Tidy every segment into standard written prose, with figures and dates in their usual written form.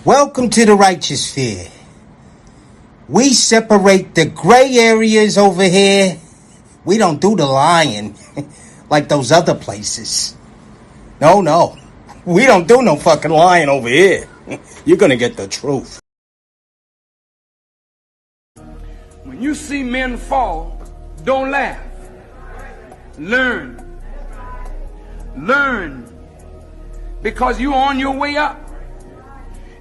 Welcome to the righteous sphere. We separate the gray areas over here. We don't do the lying like those other places. No. We don't do no fucking lying over here. You're gonna get the truth. When you see men fall, don't laugh. Learn. Learn. Because you're on your way up.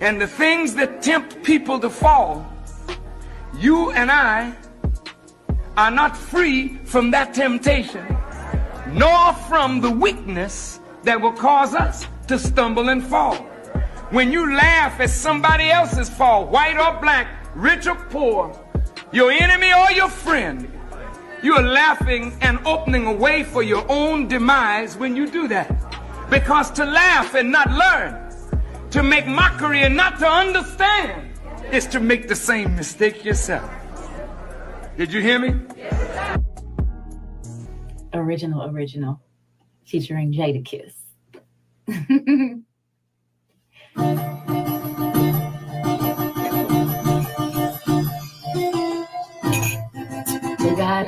And the things that tempt people to fall, you and I are not free from that temptation, nor from the weakness that will cause us to stumble and fall. When you laugh at somebody else's fall, white or black, rich or poor, your enemy or your friend, you are laughing and opening a way for your own demise when you do that. Because to laugh and not learn, to make mockery and not to understand, is to make the same mistake yourself. Did you hear me? Original, featuring Jada Kiss. We got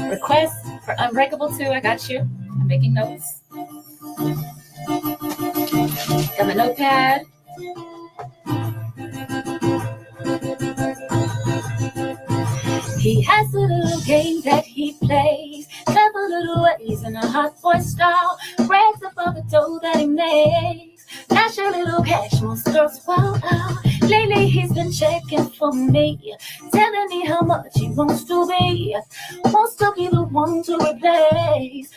requests for Unbreakable 2. I got you. I'm making notes. Got my notepad. He has a little game that he plays, clever little ways in a hot boy style, brags about the dough that he makes, dash a little cash, most girls wow out. Lately he's been checking for me, telling me how much he wants to be the one to replace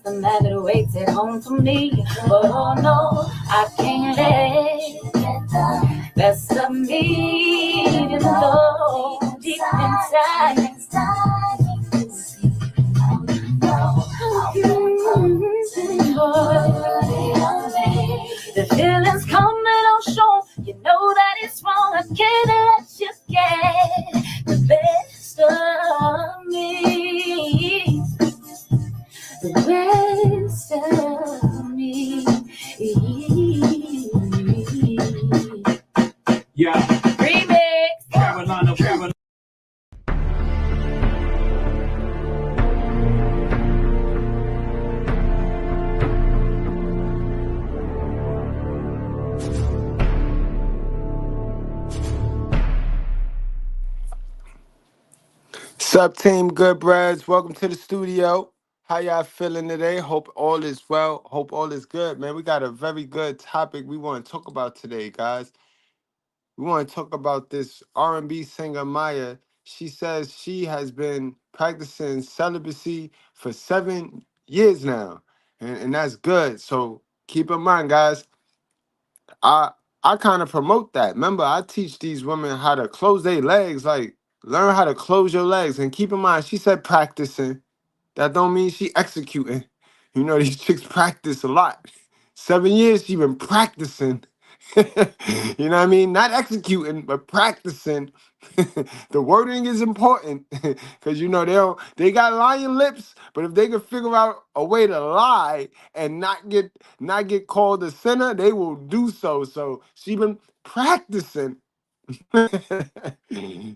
the man that waits at home for me. But oh no, I can't let the best of me, even though deep inside the feelings coming on strong. You know that it's wrong. I can't let you get the best of me. The best of me. Yeah. Remix. Carolina. Sup, team Goodbreads? Welcome to the studio. How y'all feeling today? Hope all is well. Hope all is good, man. We got a very good topic we want to talk about today, guys. We want to talk about this R&B singer Maya. She says she has been practicing celibacy for 7 years now, and that's good. So keep in mind, guys. I kind of promote that. Remember, I teach these women how to close their legs, like learn how to close your legs. And keep in mind, she said practicing. That don't mean she executing. You know, these chicks practice a lot. 7 years she been practicing. You know what I mean? Not executing, but practicing. The wording is important because you know they got lying lips, but if they can figure out a way to lie and not get called a sinner, they will do so. So she been practicing.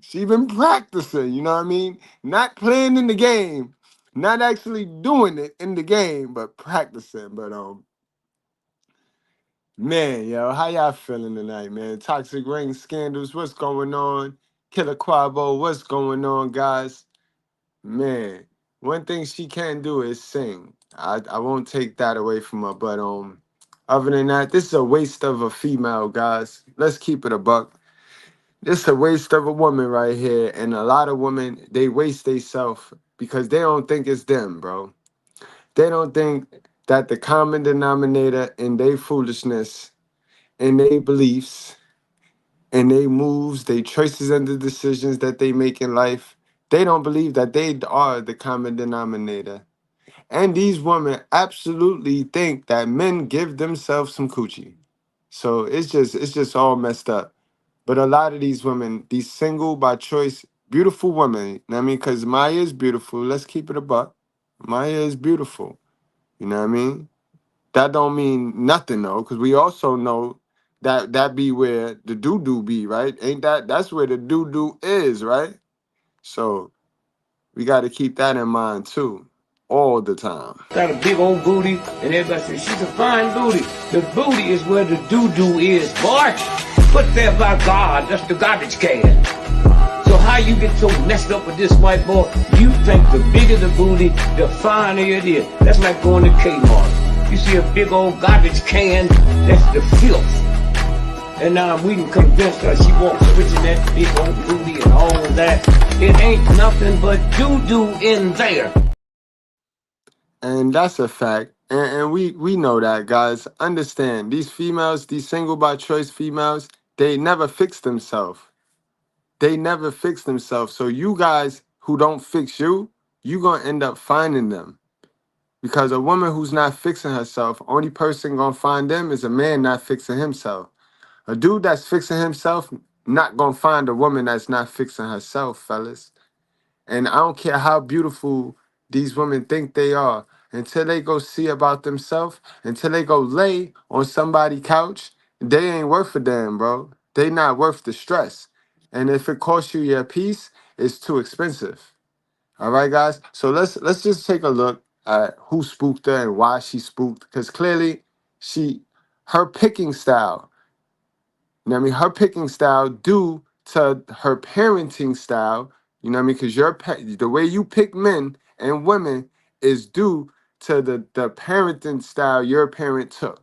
She been practicing, you know what I mean? Not playing in the game, not actually doing it in the game, but practicing. But man, yo, how y'all feeling tonight, man? Toxic ring scandals, what's going on? Killer Quabo, what's going on, guys? Man, one thing she can't do is sing. I won't take that away from her, but other than that, this is a waste of a female, guys. Let's keep it a buck. This a waste of a woman right here, and a lot of women, they waste themselves because they don't think it's them, bro. They don't think that the common denominator in their foolishness, in their beliefs, in their moves, their choices and the decisions that they make in life, they don't believe that they are the common denominator. And these women absolutely think that men give themselves some coochie. So it's just all messed up. But a lot of these women, these single by choice, beautiful women, you know what I mean? Because Maya is beautiful. Let's keep it a buck. Maya is beautiful. You know what I mean? That don't mean nothing, though, because we also know that be where the doo-doo be, right? Ain't that's where the doo-doo is, right? So we got to keep that in mind too, all the time. Got a big old booty, and everybody says she's a fine booty. The booty is where the doo-doo is, boy. Put there by God, that's the garbage can. So how you get so messed up with this white boy? You think the bigger the booty, the finer it is. That's like going to Kmart. You see a big old garbage can, that's the filth. And now we can convince her she walks rich in that big old booty and all of that. It ain't nothing but doo-doo in there. And that's a fact. And we know that, guys. Understand, these females, these single by choice females, they never fix themselves. They never fix themselves. So you guys who don't fix you gonna end up finding them. Because a woman who's not fixing herself, only person gonna find them is a man not fixing himself. A dude that's fixing himself not gonna find a woman that's not fixing herself, fellas. And I don't care how beautiful these women think they are, until they go see about themselves, until they go lay on somebody's couch, they ain't worth a damn, bro. They not worth the stress. And if it costs you your peace, it's too expensive. All right, guys. So let's just take a look at who spooked her and why she spooked. Because clearly, her picking style. You know what I mean? Her picking style due to her parenting style. You know what I mean? Because the way you pick men and women is due to the parenting style your parent took.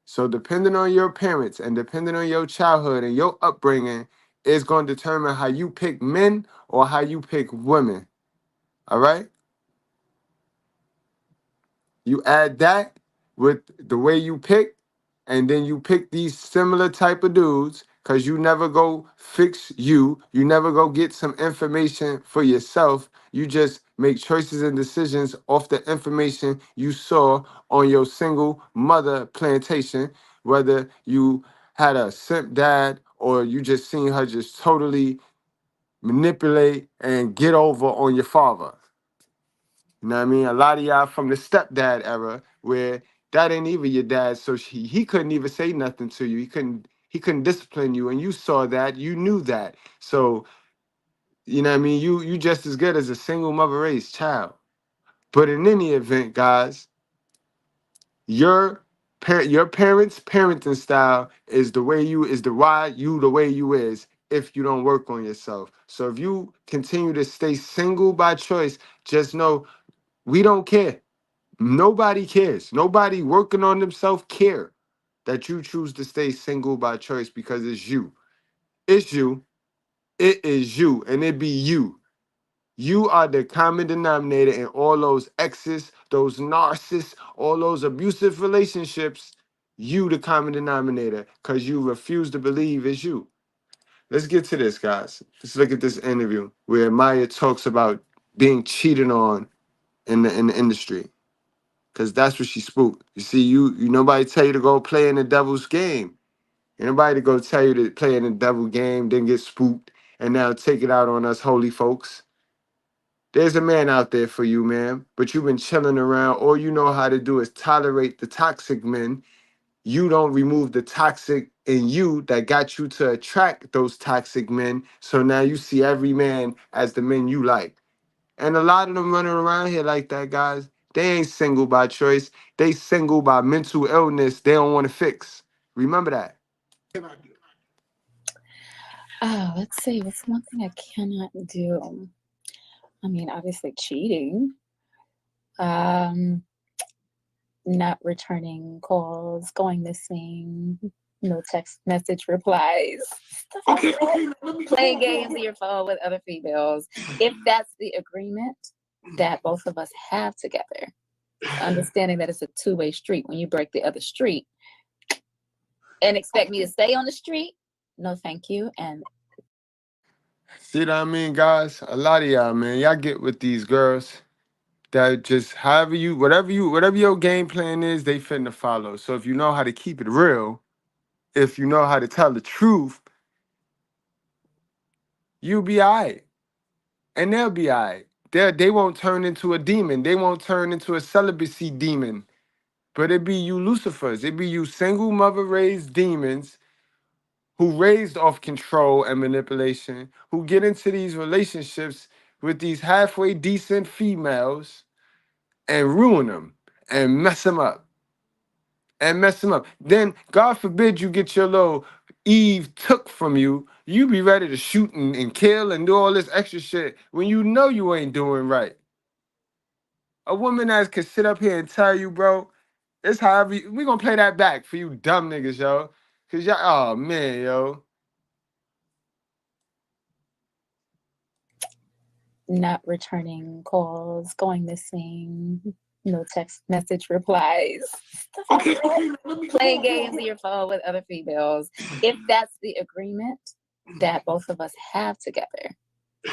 So depending on your parents and depending on your childhood and your upbringing is going to determine how you pick men or how you pick women. All right? You add that with the way you pick, and then you pick these similar type of dudes, because you never go fix you never go get some information for yourself. You just make choices and decisions off the information you saw on your single mother plantation, whether you had a simp dad or you just seen her just totally manipulate and get over on your father. You know what I mean? A lot of y'all from the stepdad era where that ain't even your dad, so he couldn't even say nothing to you. He couldn't discipline you, and you saw that, you knew that. So, you know what I mean? You just as good as a single mother raised child. But in any event, guys, your parents' parenting style is the why you the way you is if you don't work on yourself. So if you continue to stay single by choice, just know we don't care. Nobody cares. Nobody working on themselves care that you choose to stay single by choice because it's you. It's you. It is you. And it be you. You are the common denominator in all those exes, those narcissists, all those abusive relationships. You the common denominator because you refuse to believe it's you. Let's get to this, guys. Let's look at this interview where Maya talks about being cheated on in the industry. Cause that's what she spooked. You see, you nobody tell you to go play in the devil's game. Ain't nobody to go tell you to play in the devil game, then get spooked, and now take it out on us holy folks. There's a man out there for you, man. But you've been chilling around. All you know how to do is tolerate the toxic men. You don't remove the toxic in you that got you to attract those toxic men. So now you see every man as the men you like. And a lot of them running around here like that, guys. They ain't single by choice. They single by mental illness they don't want to fix. Remember that. Oh, let's see. What's one thing I cannot do? I mean, obviously cheating. Not returning calls, going missing, no text message replies, stuff like that. Playing games on your phone with other females. If that's the agreement that both of us have together, understanding that it's a two-way street. When you break the other street and expect me to stay on the street, no thank you. And See what I mean, guys? A lot of y'all, man, y'all get with these girls that just whatever your game plan is, they finna follow. So if you know how to keep it real, if you know how to tell the truth, you'll be all right. And they'll be all right. They won't turn into a demon. They won't turn into a celibacy demon. But it be you Lucifers. It be you single mother raised demons who raised off control and manipulation, who get into these relationships with these halfway decent females and ruin them and mess them up. Then, God forbid you get your little Eve took from you, you be ready to shoot and kill and do all this extra shit when you know you ain't doing right. A woman that can sit up here and tell you, bro, it's however we gonna play that back for you dumb niggas, yo. Cause y'all, oh man, yo. Not returning calls, going missing, no text message replies, stuff like that. Playing games on your phone with other females. If that's the agreement that both of us have together,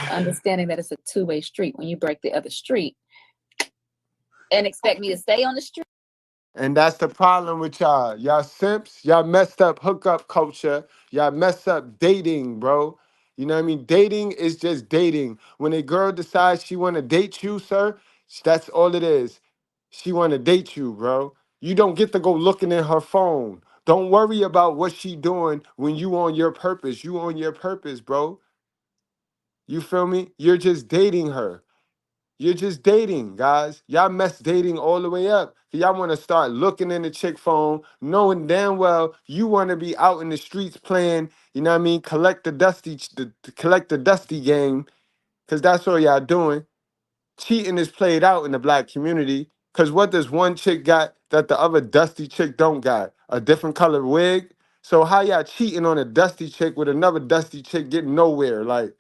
understanding that it's a two-way street. When you break the other street and expect me to stay on the street. And that's the problem with y'all. Y'all simps, y'all messed up hookup culture. Y'all messed up dating, bro. You know what I mean? Dating is just dating. When a girl decides she want to date you, sir, that's all it is. She want to date you, bro. You don't get to go looking in her phone. Don't worry about what she doing when you on your purpose. You on your purpose, bro. You feel me? You're just dating her. You're just dating, guys. Y'all mess dating all the way up. Y'all want to start looking in the chick phone, knowing damn well you want to be out in the streets playing, you know what I mean, collect the dusty game, because that's all y'all doing. Cheating is played out in the black community, because what does one chick got that the other dusty chick don't got? A different color wig? So how y'all cheating on a dusty chick with another dusty chick getting nowhere? Like,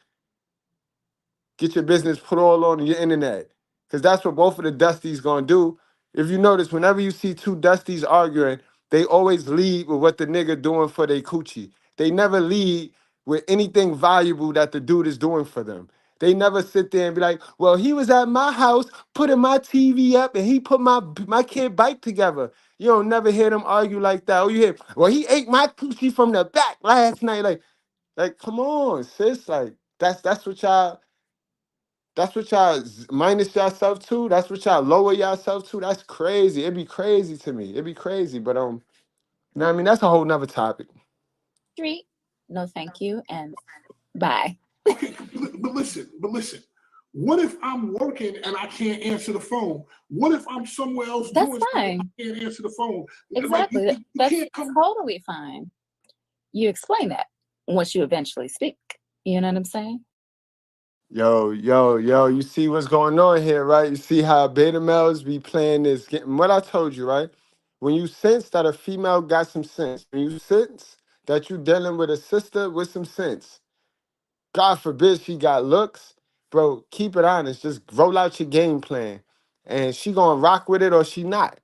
get your business put all on your internet. Because that's what both of the Dusties gonna do. If you notice, whenever you see two Dusties arguing, they always lead with what the nigga doing for their coochie. They never lead with anything valuable that the dude is doing for them. They never sit there and be like, well, he was at my house putting my TV up and he put my kid bike together. You don't never hear them argue like that. Or you hear, well, he ate my coochie from the back last night. Like, come on, sis. Like, that's what y'all minus yourself to. That's what y'all lower yourself to. That's crazy. It'd be crazy to me. It'd be crazy. But you know what I mean? That's a whole nother topic. Street, no thank you, and bye. Okay, but listen. What if I'm working and I can't answer the phone? What if I'm somewhere else That's doing fine. something and I can't answer the phone? Exactly. Like, you That's can't come. totally fine. You explain that once you eventually speak. You know what I'm saying? Yo, you see what's going on here, right? You see how beta males be playing this game. What I told you, right? When you sense that a female got some sense, when you sense that you dealing with a sister with some sense, God forbid she got looks, bro, keep it honest. Just roll out your game plan. And she gonna rock with it or she not.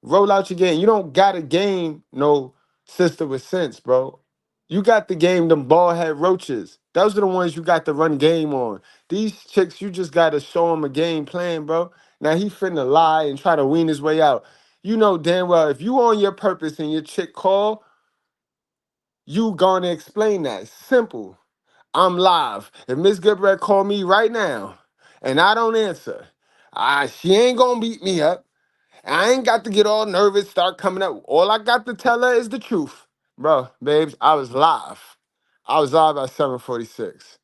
Roll out your game. You don't got a game, no sister with sense, bro. You got the game, them bald head roaches. Those are the ones you got to run game on. These chicks, you just got to show them a game plan, bro. Now he finna lie and try to wean his way out. You know damn well, if you on your purpose and your chick call, you gonna explain that. Simple. I'm live. If Miss Goodbread call me right now and I don't answer, she ain't gonna beat me up. I ain't got to get all nervous, start coming up. All I got to tell her is the truth. Bro, babes, I was live. I was live at 7:46.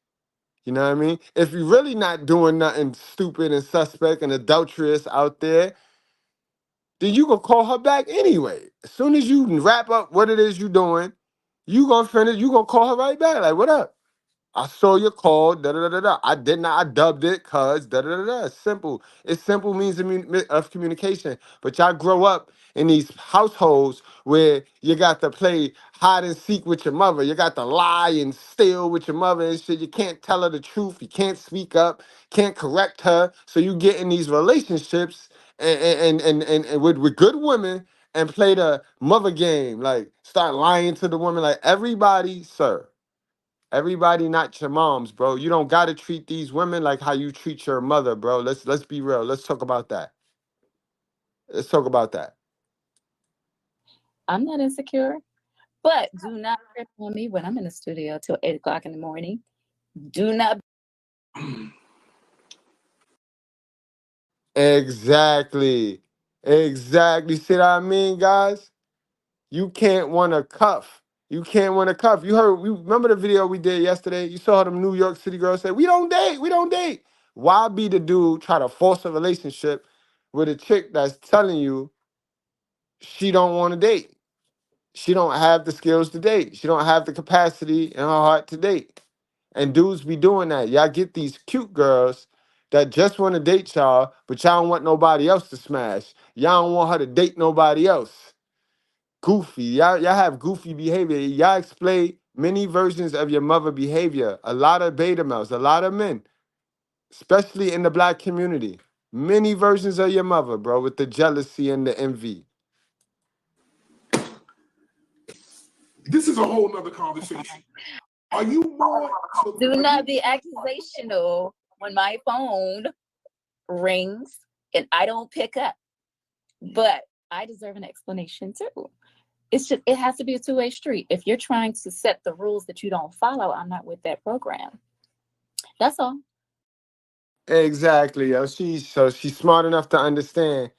You know what I mean? If you're really not doing nothing stupid and suspect and adulterous out there, then you gonna call her back anyway. As soon as you wrap up what it is you doing, you gonna finish, you gonna call her right back. Like, what up? I saw your call, da da da da da. I did not, I dubbed it, cuz, da da da da. It's simple. It's simple means of communication. But y'all grow up in these households where you got to play hide and seek with your mother. You got to lie and steal with your mother and shit. You can't tell her the truth. You can't speak up, can't correct her. So you get in these relationships and with good women and play the mother game. Like, start lying to the woman. Like, everybody, sir. Everybody not your moms, bro. You don't gotta treat these women like how you treat your mother, bro. Let's be real. Let's talk about that. Let's talk about that. I'm not insecure, but do not trip on me when I'm in the studio till 8 o'clock in the morning. Do not. Exactly. Exactly. See what I mean, guys? You can't want a cuff. You can't want a cuff. You heard, you remember the video we did yesterday? You saw them New York City girls say, we don't date, we don't date. Why be the dude try to force a relationship with a chick that's telling you she don't want to date? She don't have the skills to date. She don't have the capacity in her heart to date. And dudes be doing that. Y'all get these cute girls that just want to date y'all, but y'all don't want nobody else to smash. Y'all don't want her to date nobody else. Goofy. Y'all have goofy behavior. Y'all explain many versions of your mother behavior. A lot of beta males, a lot of men, especially in the black community. Many versions of your mother, bro, with the jealousy and the envy. This is a whole nother conversation. Are you more? Do not be accusational when my phone rings and I don't pick up. But I deserve an explanation too. It's just, it has to be a two-way street. If you're trying to set the rules that you don't follow, I'm not with that program. That's all. Exactly, yo. She's smart enough to understand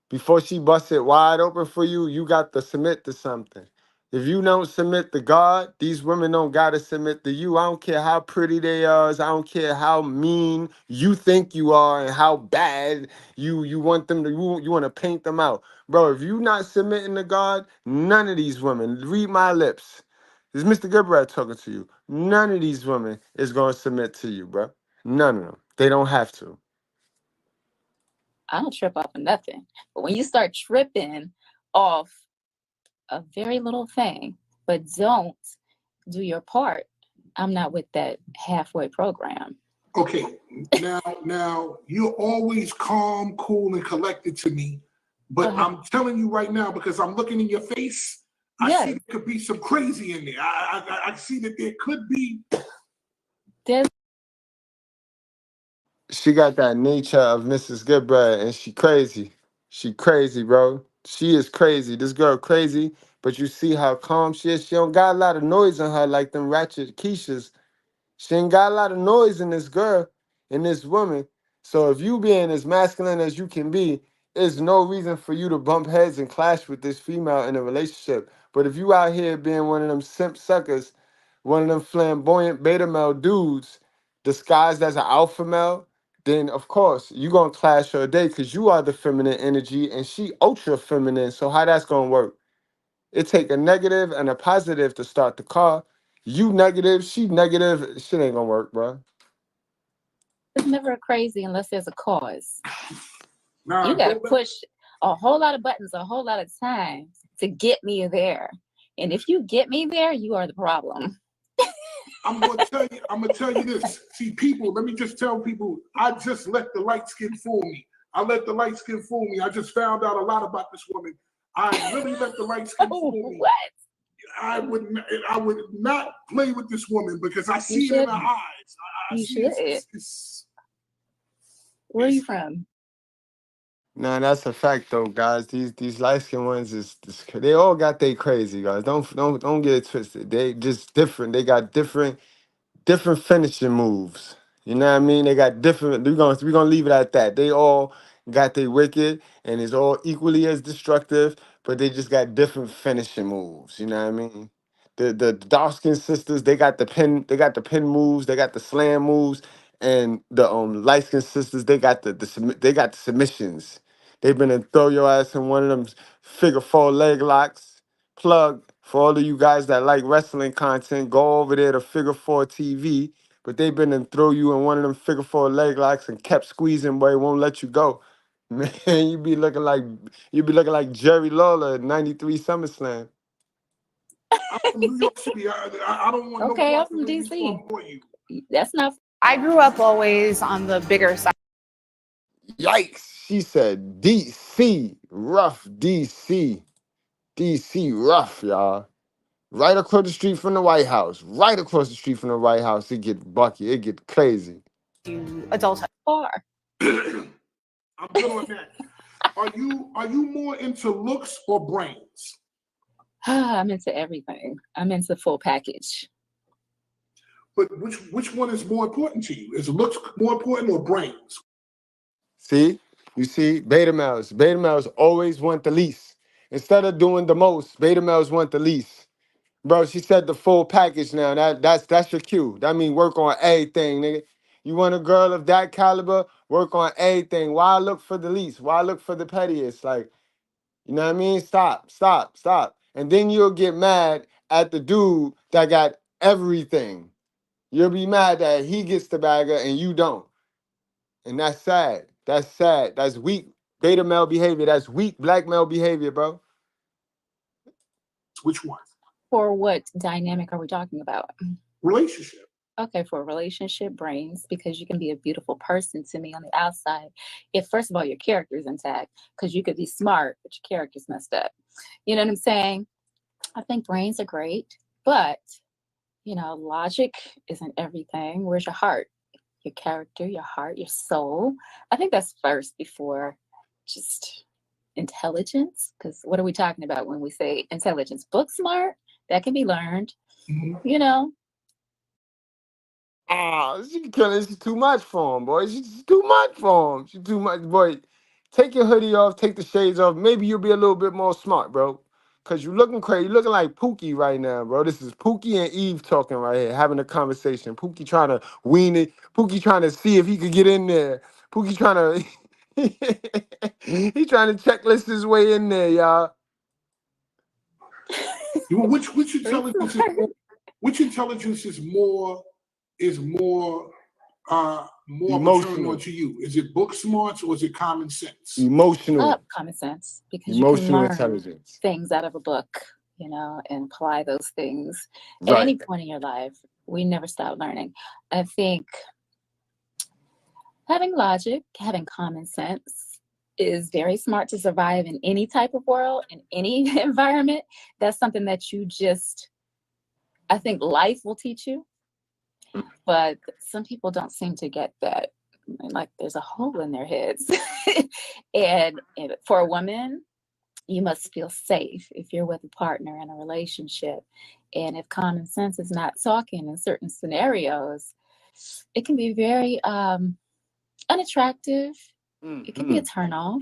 before she busts it wide open for you, you got to submit to something. If you don't submit to God, these women don't gotta submit to you. I don't care how pretty they are. I don't care how mean you think you are and how bad you want them to you want to paint them out. Bro, if you not submitting to God, none of these women, read my lips. This is Mr. Goodbread talking to you. None of these women is gonna submit to you, bro. None of them. They don't have to. I don't trip off of nothing. But when you start tripping off a very little thing, but don't do your part, I'm not with that halfway program. Okay, now you're always calm, cool, and collected to me, but I'm telling you right now because I'm looking in your face. I see there could be some crazy in there. I see that there could be. She got that nature of Mrs. Goodbread, and she crazy. She crazy, bro. She is crazy. This girl crazy, but you see how calm she is. She don't got a lot of noise in her like them ratchet Keishas. She ain't got a lot of noise in this girl, in this woman. So if you being as masculine as you can be, there's no reason for you to bump heads and clash with this female in a relationship. But if you out here being one of them simp suckers, one of them flamboyant beta male dudes disguised as an alpha male, then of course you gonna clash her day because you are the feminine energy and she ultra feminine. So how that's gonna work? It take a negative and a positive to start the car. You negative, she negative. Shit ain't gonna work, bro. It's never crazy unless there's a cause. Nah, you gotta push a whole lot of buttons a whole lot of times to get me there. And if you get me there, you are the problem. I'm gonna tell you this. See, people, let me just tell people, I just let the light skin fool me. I just found out a lot about this woman. I really let the light skin fool me. What? I would not play with this woman because I see it in her eyes. You should. Where are you from? Nah, that's a fact though, guys. These light skinned ones they all got they crazy, guys. Don't get it twisted. They just different. They got different finishing moves. You know what I mean? They got different. We're gonna leave it at that. They all got they wicked, and it's all equally as destructive, but they just got different finishing moves. You know what I mean? The dark skinned sisters, they got the pin moves, they got the slam moves, and the light skinned sisters, they got the submissions. They've been to throw your ass in one of them figure four leg locks. Plug for all of you guys that like wrestling content, go over there to Figure 4 TV. But they've been and throw you in one of them Figure 4 leg locks and kept squeezing, boy, won't let you go. Man, you be looking like Jerry Lawler at '93 SummerSlam. I'm from New York City. I don't want okay, no I'm from DC. for you. That's not. I grew up always on the bigger side. Yikes! She said DC rough, DC rough, y'all. Right across the street from the White House. Right across the street from the White House. It get bucky. It get crazy. Adulthood. Far. I'm good on that. Are you more into looks or brains? I'm into everything. I'm into full package. But which one is more important to you? Is looks more important or brains? See? You see, beta males always want the least. Instead of doing the most, beta males want the least. Bro, she said the full package now. That's your cue. That means work on everything, nigga. You want a girl of that caliber, work on everything. Why look for the least? Why look for the pettiest? Like, you know what I mean? Stop. And then you'll get mad at the dude that got everything. You'll be mad that he gets the bagger and you don't. And that's sad. That's sad. That's weak beta male behavior. That's weak black male behavior, bro. Which one? For what dynamic are we talking about? Relationship. Okay, for relationship brains, because you can be a beautiful person to me on the outside if, first of all, your character is intact, because you could be smart, but your character's messed up. You know what I'm saying? I think brains are great, but, you know, logic isn't everything. Where's your heart? Your character, your heart, your soul. I think that's first before just intelligence, because what are we talking about when we say intelligence? Book smart, that can be learned, you know. She killing. She's too much for him, boy. She's too much for him. She's too much, boy. Take your hoodie off. Take the shades off. Maybe you'll be a little bit more smart, bro. Cause you looking crazy. You looking like Pookie right now, bro. This is Pookie and Eve talking right here, having a conversation. Pookie trying to wean it. Pookie trying to see if he could get in there. Pookie trying to. He trying to checklist his way in there, y'all. Which intelligence is more, which intelligence is more emotional to you? Is it book smarts or is it common sense? Emotional. Common sense, because emotional you can learn intelligence. Things out of a book, you know, and apply those things at any point in your life. We never stop learning. I think having logic, having common sense is very smart to survive in any type of world, in any environment. That's something that you just, I think life will teach you. But some people don't seem to get that. Like there's a hole in their heads. and for a woman, you must feel safe if you're with a partner in a relationship. And if common sense is not talking in certain scenarios, it can be very unattractive. It can be a turnoff.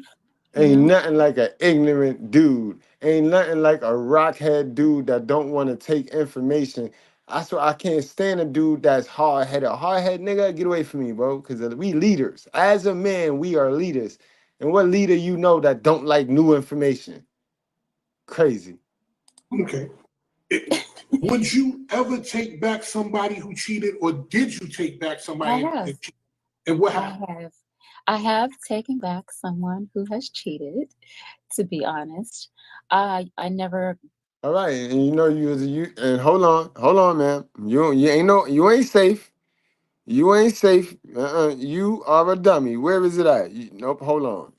Ain't nothing like an ignorant dude. Ain't nothing like a rockhead dude that don't want to take information. That's why I can't stand a dude that's hard-headed. Hard-headed nigga, get away from me, bro. Because we leaders. As a man, we are leaders. And what leader you know that don't like new information? Crazy. Okay. Would you ever take back somebody who cheated, or did you take back somebody that cheated? And what happened? I have taken back someone who has cheated, to be honest. I never. All right, and you know you and hold on, man. You ain't safe. You ain't safe. You are a dummy. Where is it at? Nope. Hold on.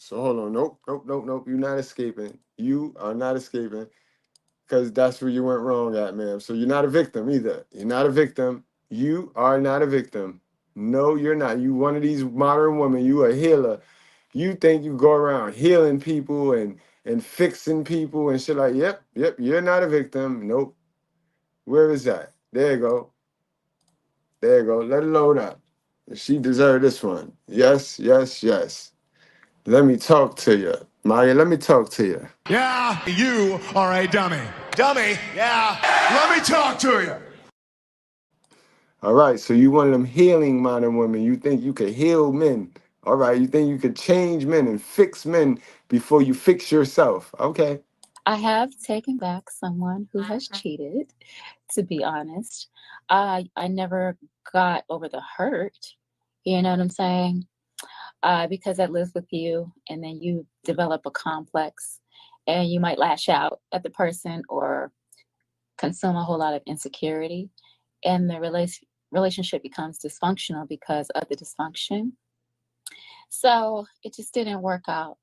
Nope. You're not escaping. You are not escaping, because that's where you went wrong at, ma'am. So you're not a victim either. You're not a victim. You are not a victim. No, you're not. You one of these modern women. You a healer. You think you go around healing people and fixing people and shit like, yep, you're not a victim. Nope. Where is that? There you go. Let it load up. She deserved this one. Yes. Let me talk to you. Maya, let me talk to you. Yeah, you are a dummy. Dummy, yeah. Let me talk to you. All right, so you one of them healing modern women. You think you could heal men. All right, you think you could change men and fix men before you fix yourself. Okay. I have taken back someone who has cheated, to be honest. I never got over the hurt, you know what I'm saying? Because that lives with you, and then you develop a complex, and you might lash out at the person or consume a whole lot of insecurity, and the relationship becomes dysfunctional because of the dysfunction. So it just didn't work out.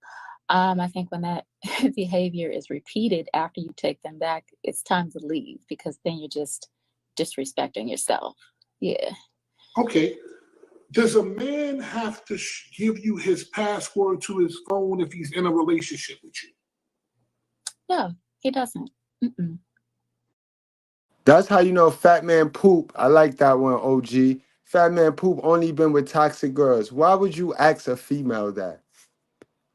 I think when that behavior is repeated after you take them back, it's time to leave, because then you're just disrespecting yourself. Yeah. Okay. Does a man have to give you his password to his phone if he's in a relationship with you? No, he doesn't. Mm-mm. That's how you know Fat Man Poop. I like that one, OG. Fat Man Poop only been with toxic girls. Why would you ask a female that?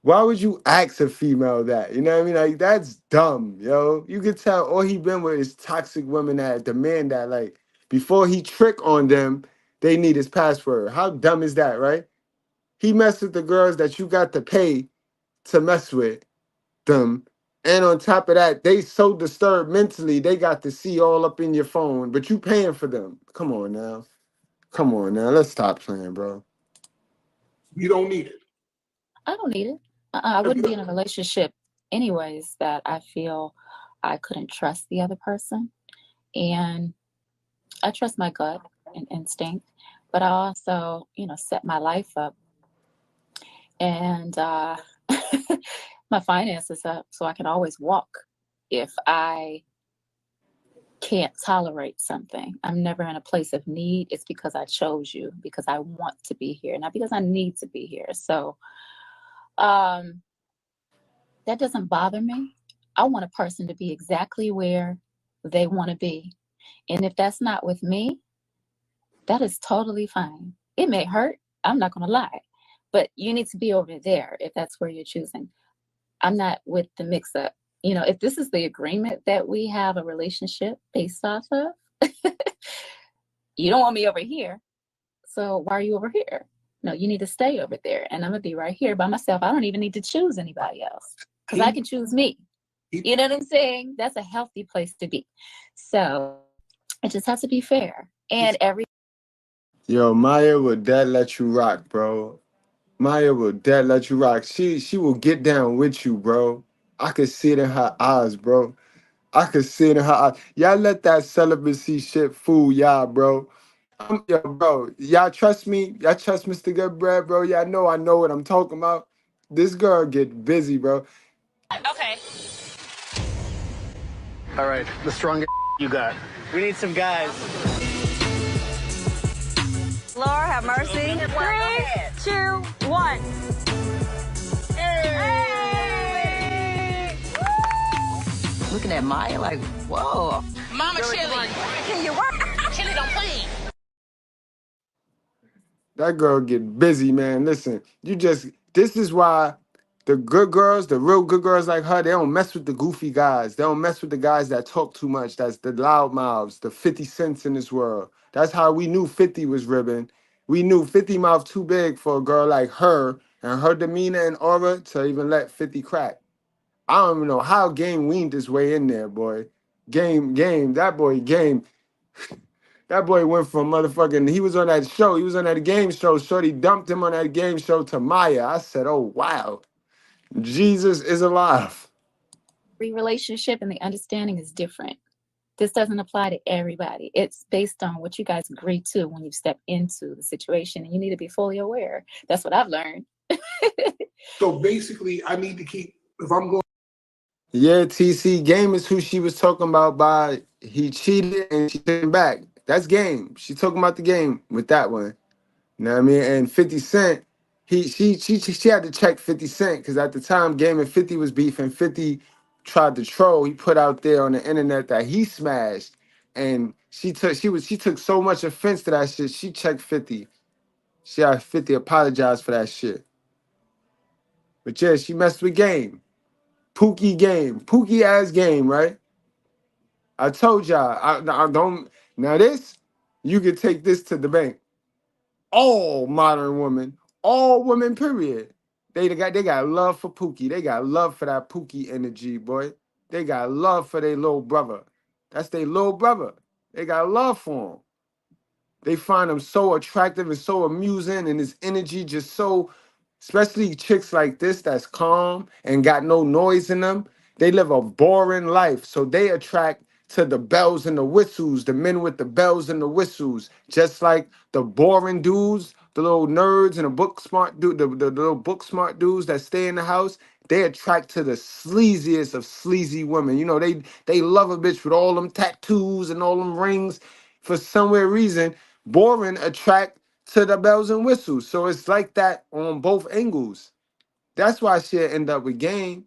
Why would you ask a female that? You know what I mean? Like, that's dumb, yo. You could tell all he been with is toxic women that demand that, like, before he trick on them, they need his password. How dumb is that, right? He messed with the girls that you got to pay to mess with them. And on top of that, they so disturbed mentally, they got to see all up in your phone, but you paying for them. Come on now. Come on now. Let's stop playing, bro. You don't need it. I don't need it. I wouldn't be in a relationship anyways that I feel I couldn't trust the other person. And I trust my gut and instinct, but I also, set my life up and my finances up so I can always walk if I can't tolerate something. I'm never in a place of need. It's because I chose you, because I want to be here, not because I need to be here. So that doesn't bother me. I want a person to be exactly where they want to be. And if that's not with me, that is totally fine. It may hurt. I'm not going to lie. But you need to be over there if that's where you're choosing. I'm not with the mix-up. If this is the agreement that we have a relationship based off of, you don't want me over here. So why are you over here? No, you need to stay over there. And I'm going to be right here by myself. I don't even need to choose anybody else because I can choose me. You know what I'm saying? That's a healthy place to be. So it just has to be fair. And Yo, Maya will dead let you rock, bro. Maya will dead let you rock. She will get down with you, bro. I could see it in her eyes, bro. I could see it in her eyes. Y'all let that celibacy shit fool y'all, bro. Yo, bro, y'all trust me? Y'all trust Mr. Goodbread, bro? Y'all know I know what I'm talking about. This girl get busy, bro. Okay. All right, the strongest you got. We need some guys. Lord have mercy. 3, 2, 1. Hey! Looking at Maya like, whoa. Mama Chili. Can you work? Chili don't play. That girl get busy, man. Listen, this is why the good girls, the real good girls like her, they don't mess with the goofy guys. They don't mess with the guys that talk too much. That's the loud mouths, the 50 cents in this world. That's how we knew 50 was ribbon. We knew 50 mouth too big for a girl like her and her demeanor and aura to even let 50 crack. I don't even know how Game weaned his way in there, boy. Game, that boy Game. That boy went from motherfucking, he was on that show, he was on that game show, Shorty dumped him on that game show to Maya. I said, oh, wow, Jesus is alive. every relationship and the understanding is different. This doesn't apply to everybody. It's based on what you guys agree to when you step into the situation, and you need to be fully aware. That's what I've learned. So basically, I need to keep, if I'm going. Yeah, TC, Game is who she was talking about by he cheated and she took him back. That's Game. She talking about the Game with that one. You know what I mean? And 50 Cent, she had to check 50 Cent because at the time Game and 50 was beefing. 50 tried to troll. He put out there on the internet that he smashed. And she took so much offense to that shit. She checked 50. She had 50 apologize for that shit. But yeah, she messed with Game. Pookie ass Game, right? I told y'all, I don't. Now this, you could take this to the bank. All modern women, all women, period. They got love for Pookie. They got love for that Pookie energy, boy. They got love for their little brother. That's their little brother. They got love for him. They find him so attractive and so amusing, and his energy just so, especially chicks like this that's calm and got no noise in them. They live a boring life, so they attract to the bells and the whistles, the men with the bells and the whistles, just like the boring dudes, the little nerds and the book smart dude, the little book smart dudes that stay in the house. They attract to the sleaziest of sleazy women. You know, they love a bitch with all them tattoos and all them rings. For some weird reason, boring attract to the bells and whistles. So it's like that on both angles. That's why she'll end up with Game.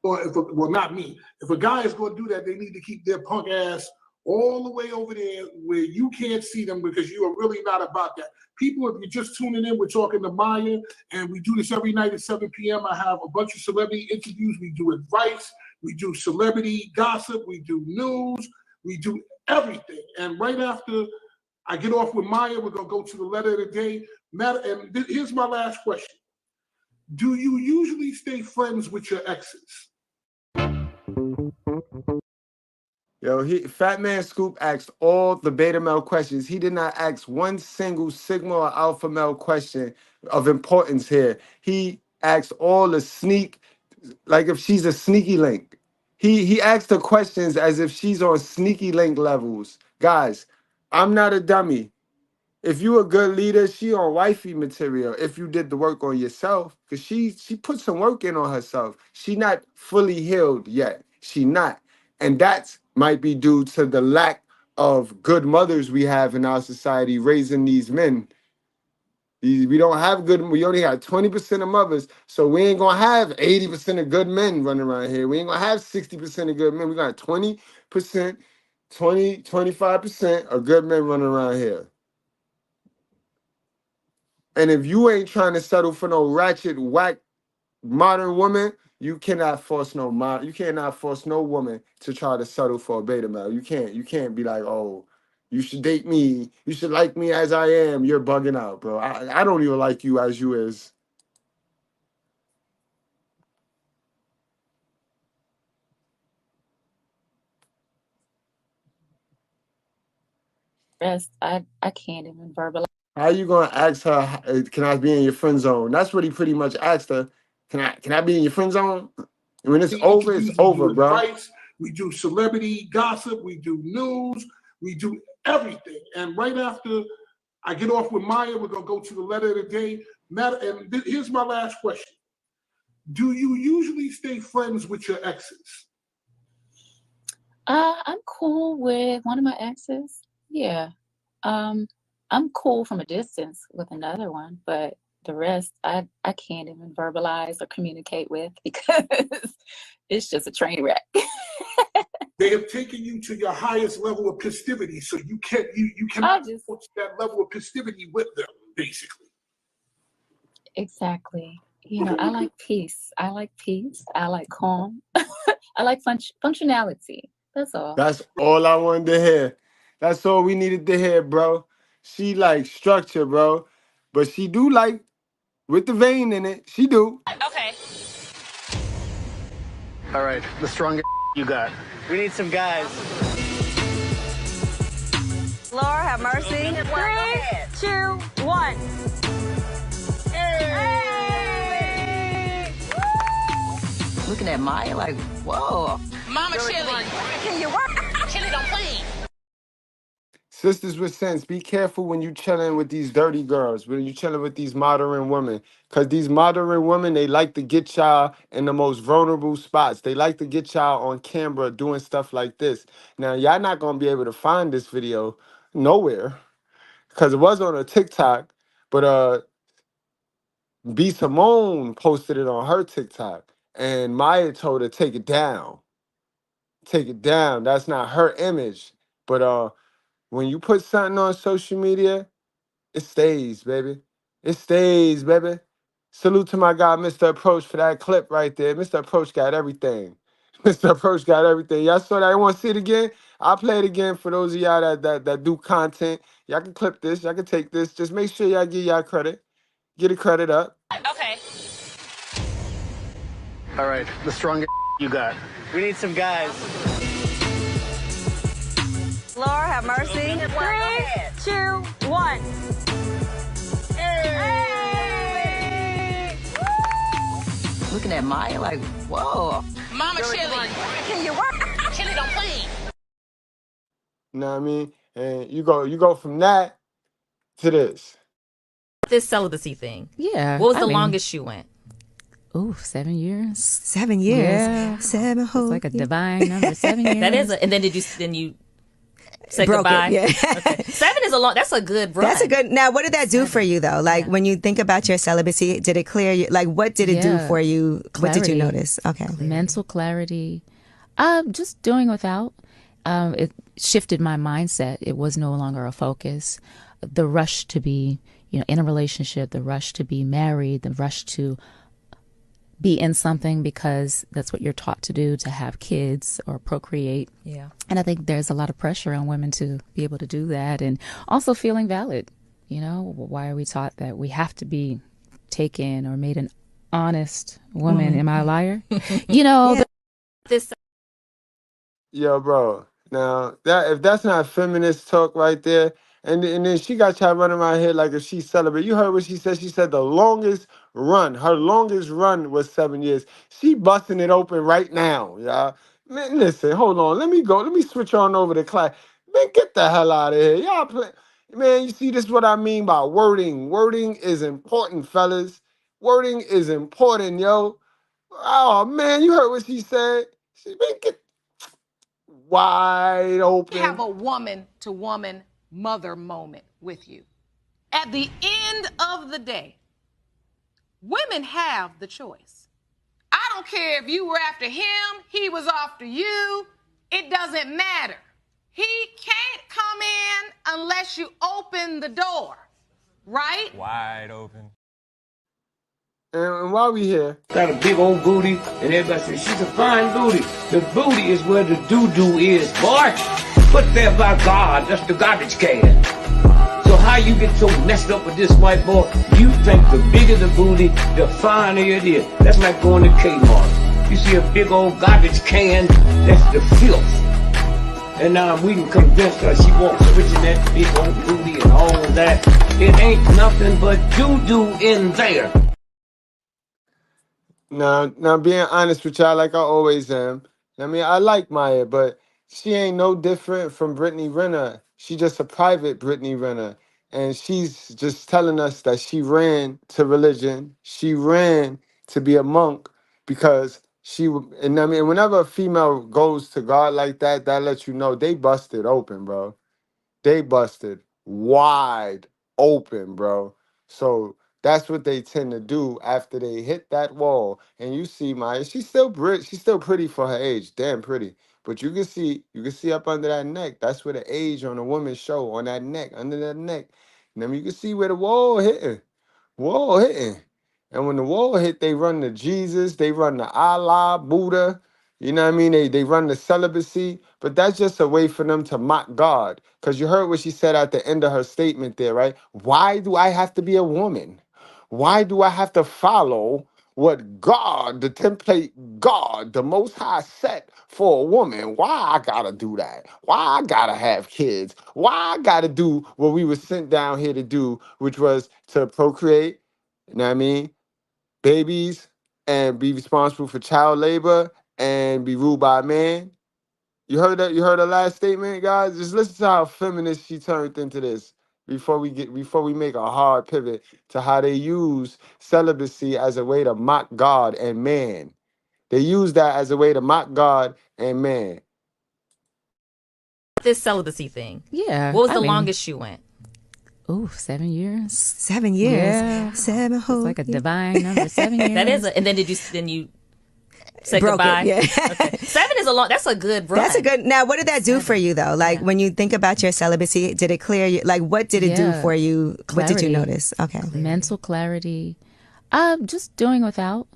Or well, not me. If a guy is going to do that, they need to keep their punk ass all the way over there where you can't see them because you are really not about that. People, if you're just tuning in, we're talking to Maya, and we do this every night at 7 p.m. I have a bunch of celebrity interviews. We do advice. We do celebrity gossip. We do news. We do everything. And right after I get off with Maya, we're going to go to the letter of the day. And here's my last question. Do you usually stay friends with your exes? Yo, Fat Man Scoop asked all the beta male questions. He did not ask one single sigma or alpha male question of importance here. He asked all the sneak, like if she's a sneaky link. He asked the questions as if she's on sneaky link levels. Guys, I'm not a dummy. If you a good leader, she on wifey material. If you did the work on yourself, because she put some work in on herself. She not fully healed yet. She not. And that might be due to the lack of good mothers we have in our society raising these men. We don't have good, we only got 20% of mothers, so we ain't gonna have 80% of good men running around here. We ain't gonna have 60% of good men. We got 20%, 25% of good men running around here. And if you ain't trying to settle for no ratchet, whack, modern woman, you cannot force no woman to try to settle for a beta male. You can't be like, oh, you should date me. You should like me as I am. You're bugging out, bro. I don't even like you as you is. Rest, I can't even verbalize. How you gonna ask her, can I be in your friend zone? That's what he pretty much asked her. Can I be in your friend zone? When it's over, it's over, bro. Advice, we do celebrity gossip, we do news, we do everything. And right after I get off with Maya, we're gonna go to the letter of the day. And here's my last question. Do you usually stay friends with your exes? I'm cool with one of my exes. Yeah. I'm cool from a distance with another one, but the rest I can't even verbalize or communicate with because it's just a train wreck. They have taken you to your highest level of festivity, so you cannot approach that level of festivity with them, basically. Exactly. You know, I like peace. I like calm. I like functionality. That's all. That's all I wanted to hear. That's all we needed to hear, bro. She like structure, bro. But she do like with the vein in it. She do. Okay. All right, the strongest you got. We need some guys. Lord have mercy. 3, 2, 1. Hey! Looking at Maya like, whoa. Mama Chili. Can you work? Chili don't play. Sisters with sense, be careful when you chilling with these dirty girls, when you chilling with these modern women. Because these modern women, they like to get y'all in the most vulnerable spots. They like to get y'all on camera doing stuff like this. Now, y'all not going to be able to find this video nowhere. Because it was on a TikTok. But B. Simone posted it on her TikTok. And Maya told her, take it down. Take it down. That's not her image. But when you put something on social media, it stays, baby. It stays, baby. Salute to my guy, Mr. Approach, for that clip right there. Mr. Approach got everything. Mr. Approach got everything. Y'all saw that? I want to see it again? I'll play it again for those of y'all that do content. Y'all can clip this. Y'all can take this. Just make sure y'all give y'all credit. Get a credit up. Okay. All right, the strongest you got. We need some guys. Lord have mercy. 3, 2, 1. Hey! Looking at Maya like, whoa. Mama Chili. Can you work? Chili don't play. You know what I mean? And you go from that to this. This celibacy thing. Yeah. What was the longest you went? Ooh, 7 years. 7 years. Yeah. 7 whole. It's like a divine number. 7 years. That is and then you said goodbye? Yeah. Okay. 7 is that's a good run. That's a good. Now, what did that do for you though? Like when you think about your celibacy, did it clear you? Like what did it do for you? Clarity. What did you notice? Okay. Mental clarity. Just doing without. It shifted my mindset. It was no longer a focus. The rush to be, in a relationship, the rush to be married, the rush to be in something because that's what you're taught to do, to have kids or procreate. Yeah. And I think there's a lot of pressure on women to be able to do that, and also feeling valid. Why are we taught that we have to be taken or made an honest woman? Am I a liar? This. Yo, bro. Now that if that's not feminist talk right there, and then she got y'all running around here like if she's celibate. You heard what she said? She said the longest run, her longest run was 7 years. She busting it open right now, y'all. Man, listen, hold on. Let me go. Let me switch on over to class. Man, get the hell out of here. Y'all play. Man, you see, this is what I mean by wording. Wording is important, fellas. Wording is important, yo. Oh man, you heard what she said. She man, get wide open. Have a woman to woman mother moment with you. At the end of the day, women have the choice. I don't care if you were after him, he was after you, it doesn't matter. He can't come in unless you open the door, right? Wide open. And while we here, got a big old booty, and everybody says she's a fine booty. The booty is where the doo-doo is, boy. Put there by God, that's the garbage can. So how you get so messed up with this white boy? You think the bigger the booty, the finer it is. That's like going to Kmart. You see a big old garbage can, that's the filth. And now we can convince her she wants switching that big old booty and all of that. It ain't nothing but doo-doo in there. Now, being honest with y'all, like I always am. I mean, I like Maya, but she ain't no different from Brittany Renner. She just a private Brittany Renner, and she's just telling us that she ran to religion. She ran to be a monk because and I mean, whenever a female goes to God like that, that lets you know they busted open, bro. They busted wide open, bro. So that's what they tend to do after they hit that wall. And you see Maya, she's still pretty for her age, damn pretty. But you can see up under that neck. That's where the age on a woman show, on that neck, under that neck. And then you can see where the wall hitting. Wall hitting. And when the wall hit, they run to Jesus, they run to Allah, Buddha. You know what I mean? They run the celibacy, but that's just a way for them to mock God. Because you heard what she said at the end of her statement there, right? Why do I have to be a woman? Why do I have to follow what God, the template God, the Most High set for a woman? Why I gotta do that? Why I gotta have kids? Why I gotta do what we were sent down here to do, which was to procreate, you know what I mean? Babies, and be responsible for child labor and be ruled by a man. You heard that? You heard the last statement, guys? Just listen to how feminist she turned into this before we make a hard pivot to how they use celibacy as a way to mock God and man. They use that as a way to mock God and man. This celibacy thing. Yeah. What was the longest you went? Ooh, 7 years. 7 years. Yeah. 7 whole It's like a divine number. 7 years. That is, and then you say Broke goodbye? it, yeah. Okay. 7 is that's a good run. That's a good. Now, what did that do for you though? Like when you think about your celibacy, did it clear you? Like what did it do for you? Clarity. What did you notice? Okay. Mental clarity. Just doing without.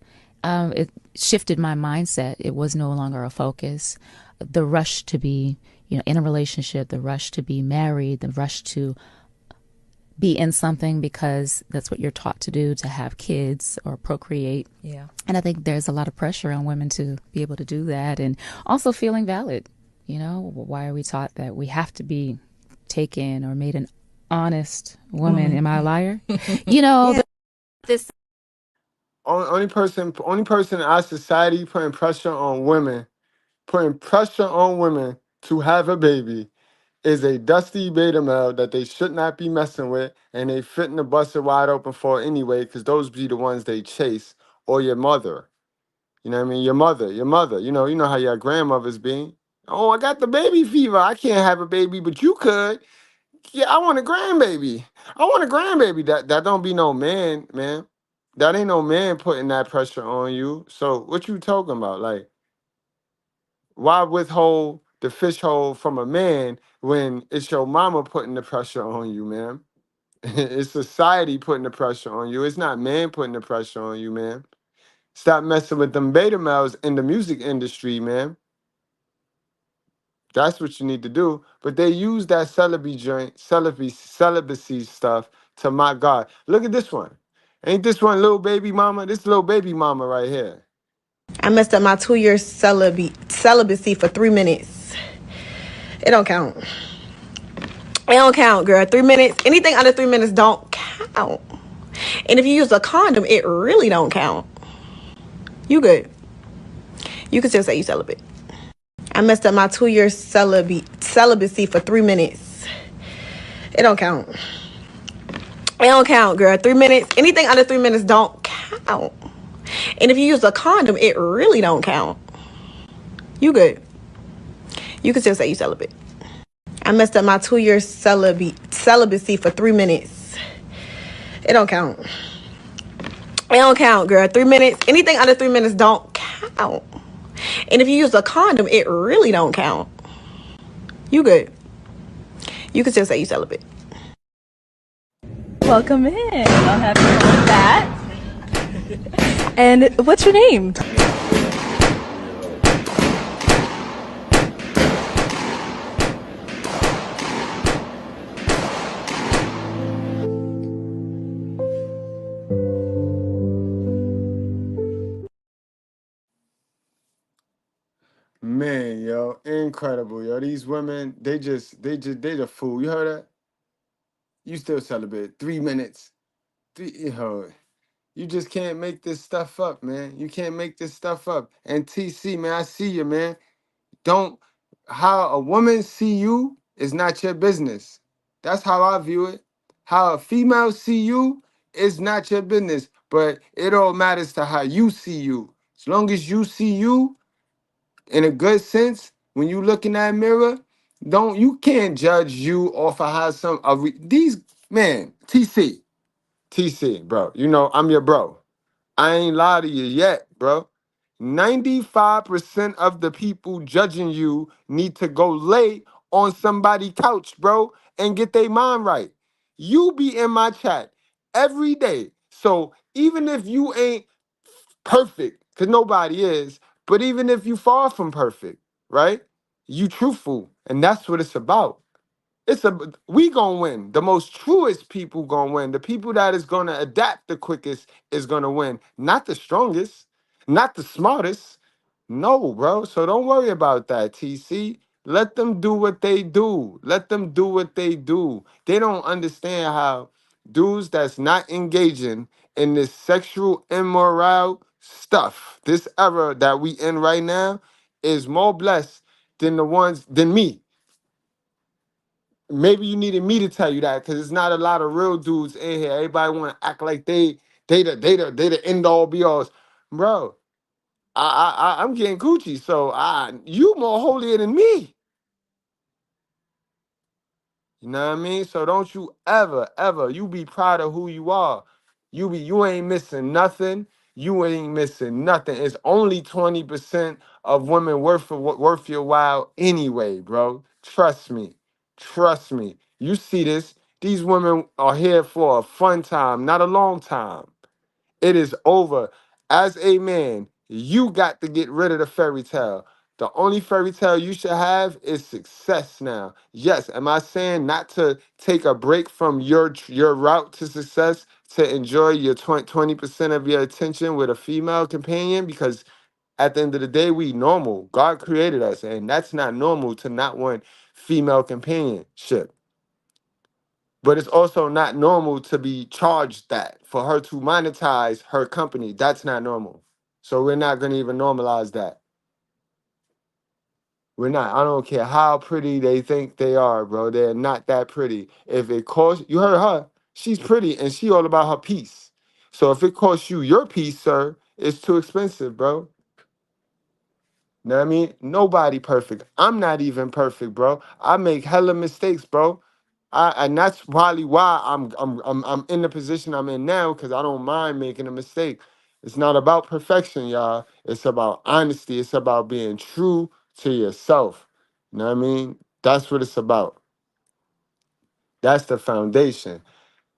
It shifted my mindset. It was no longer a focus. The rush to be, in a relationship, the rush to be married, the rush to be in something because that's what you're taught to do, to have kids or procreate. Yeah. And I think there's a lot of pressure on women to be able to do that, and also feeling valid. Why are we taught that we have to be taken or made an honest woman? Am I a liar? This Only person in our society putting pressure on women to have a baby is a dusty beta male that they should not be messing with, and they fitting the bust it wide open for anyway, because those be the ones they chase, or your mother. You know what I mean? Your mother. You know how your grandmothers be. Oh, I got the baby fever. I can't have a baby, but you could. Yeah, I want a grandbaby. That don't be no man. That ain't no man putting that pressure on you. So what you talking about? Like, why withhold the fish hole from a man when it's your mama putting the pressure on you, man. It's society putting the pressure on you. It's not man putting the pressure on you, man. Stop messing with them beta males in the music industry, man. That's what you need to do. But they use that celibacy stuff to my God. Look at this one. Ain't this one little baby mama? This little baby mama right here. I messed up my 2 year celibacy for 3 minutes. It don't count. It don't count, girl. 3 minutes. Anything under 3 minutes don't count. And if you use a condom, it really don't count. You good. You can still say you celibate. I messed up my 2 year celibacy for 3 minutes. It don't count. It don't count, girl. 3 minutes. Anything under 3 minutes don't count. And if you use a condom, it really don't count. You good. You can still say you celibate. I messed up my 2 year celibacy for 3 minutes. It don't count. It don't count, girl. 3 minutes. Anything under 3 minutes don't count. And if you use a condom, it really don't count. You good. You can still say you celibate. Welcome in. I'm happy with that. And what's your name? Man, yo, incredible, yo. These women, they the fool. You heard that? You still celebrate 3 minutes. You just can't make this stuff up, man. You can't make this stuff up. And TC, man, I see you, man. Don't how a woman see you is not your business. That's how I view it. How a female see you is not your business, but it all matters to how you see you. As long as you see you in a good sense, when you look in that mirror, you can't judge you off of how these man, TC, bro. You know I'm your bro. I ain't lie to you yet, bro. 95% of the people judging you need to go lay on somebody's couch, bro, and get their mind right. You be in my chat every day. So even if you ain't perfect, because nobody is, but even if you far from perfect, right? You truthful, and that's what it's about. We gonna win. The most truest people gonna win. The people that is gonna adapt the quickest is gonna win. Not the strongest, not the smartest. No, bro. So don't worry about that, TC. Let them do what they do. Let them do what they do. They don't understand how dudes that's not engaging in this sexual immoral stuff, this era that we in right now, is more blessed than me. Maybe you needed me to tell you that because it's not a lot of real dudes in here. Everybody want to act like they the end all be alls, bro. I'm getting Gucci, so you more holier than me. You know what I mean? So don't you ever you be proud of who you are. You ain't missing nothing. You ain't missing nothing. It's only 20% of women worth your while anyway, bro. Trust me. Trust me. You see this. These women are here for a fun time, not a long time. It is over. As a man, you got to get rid of the fairy tale. The only fairy tale you should have is success now. Yes, am I saying not to take a break from your route to success to enjoy your 20% of your attention with a female companion? Because at the end of the day, we normal. God created us, and that's not normal to not want female companionship. But it's also not normal to be charged that for her to monetize her company. That's not normal. So we're not going to even normalize that. We're not. I don't care how pretty they think they are, bro. They're not that pretty. If it costs, you heard her. She's pretty and she all about her peace. So if it costs you your peace, sir, it's too expensive, bro. Know what I mean? Nobody perfect. I'm not even perfect, bro. I make hella mistakes, bro. And that's probably why I'm in the position I'm in now, because I don't mind making a mistake. It's not about perfection, y'all. It's about honesty. It's about being true to yourself. You know what I mean? That's what it's about. That's the foundation,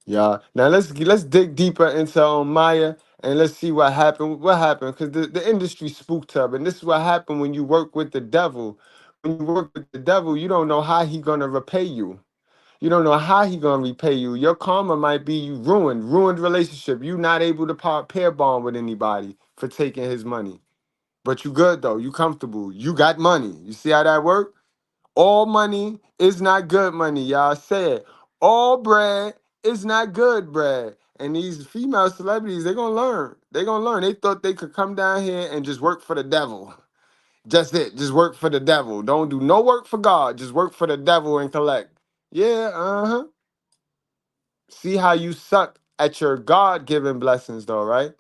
y'all. Now let's dig deeper into Maya and let's see what happened. What happened? Because the industry spooked her, and this is what happened when you work with the devil. When you work with the devil, you don't know how he gonna repay you. You don't know how he gonna repay you. Your karma might be you ruined relationship. You not able to pair bond with anybody for taking his money. But you good though. You comfortable. You got money. You see how that work? All money is not good money. Y'all say it. All bread is not good bread. And these female celebrities, they're gonna learn. They're gonna learn. They thought they could come down here and just work for the devil. Just it. Just work for the devil. Don't do no work for God. Just work for the devil and collect. Yeah, uh-huh. See how you suck at your God-given blessings, though, right?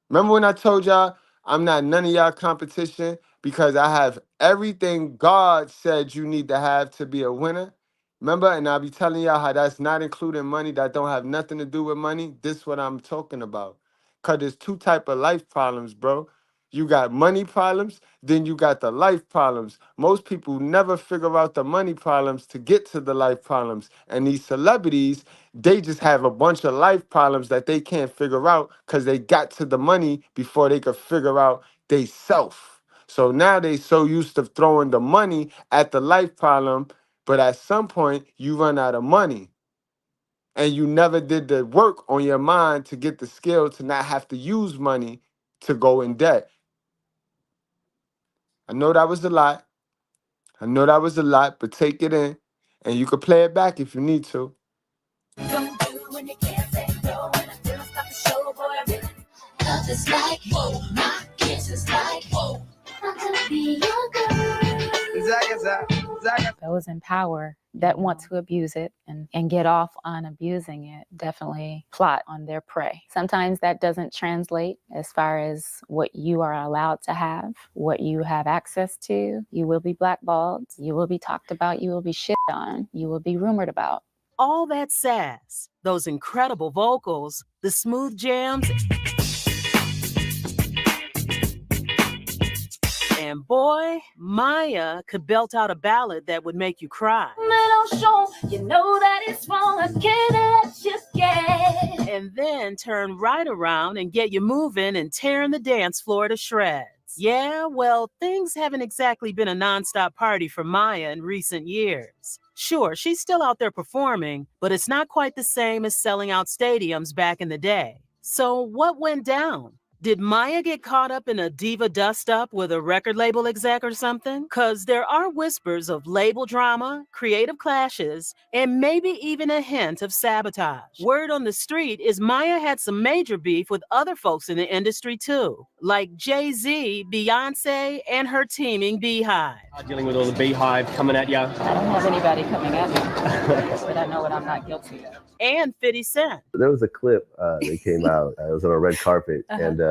Remember when I told y'all I'm not none of y'all competition because I have everything God said you need to have to be a winner? Remember? And I'll be telling y'all how that's not including money, that don't have nothing to do with money. This is what I'm talking about. Because there's two type of life problems, bro. You got money problems, then you got the life problems. Most people never figure out the money problems to get to the life problems. And these celebrities, they just have a bunch of life problems that they can't figure out because they got to the money before they could figure out they self. So now they so used to throwing the money at the life problem, but at some point you run out of money. And you never did the work on your mind to get the skill to not have to use money to go in debt. I know that was a lot. But take it in. And you can play it back if you need to. Don't do when you can't say no. When I feel it's about to show, boy, I really love is like, whoa, my kiss is like, whoa, I could be your girl. Those in power that want to abuse it and get off on abusing it definitely plot on their prey. Sometimes that doesn't translate as far as what you are allowed to have, what you have access to. You will be blackballed, you will be talked about, you will be shit on, you will be rumored about. All that sass, those incredible vocals, the smooth jams, and boy, Maya could belt out a ballad that would make you cry. Little show, you know that it's wrong, I can't let you get. And then turn right around and get you moving and tearing the dance floor to shreds. Yeah, well, things haven't exactly been a nonstop party for Maya in recent years. Sure, she's still out there performing, but it's not quite the same as selling out stadiums back in the day. So what went down? Did Maya get caught up in a diva dust-up with a record label exec or something? Cause there are whispers of label drama, creative clashes, and maybe even a hint of sabotage. Word on the street is Maya had some major beef with other folks in the industry too, like Jay-Z, Beyonce, and her teaming Beehive. Dealing with all the Beehive coming at you. I don't have anybody coming at me, but I know what I'm not guilty of. And 50 Cent. There was a clip that came out. It was on a red carpet, and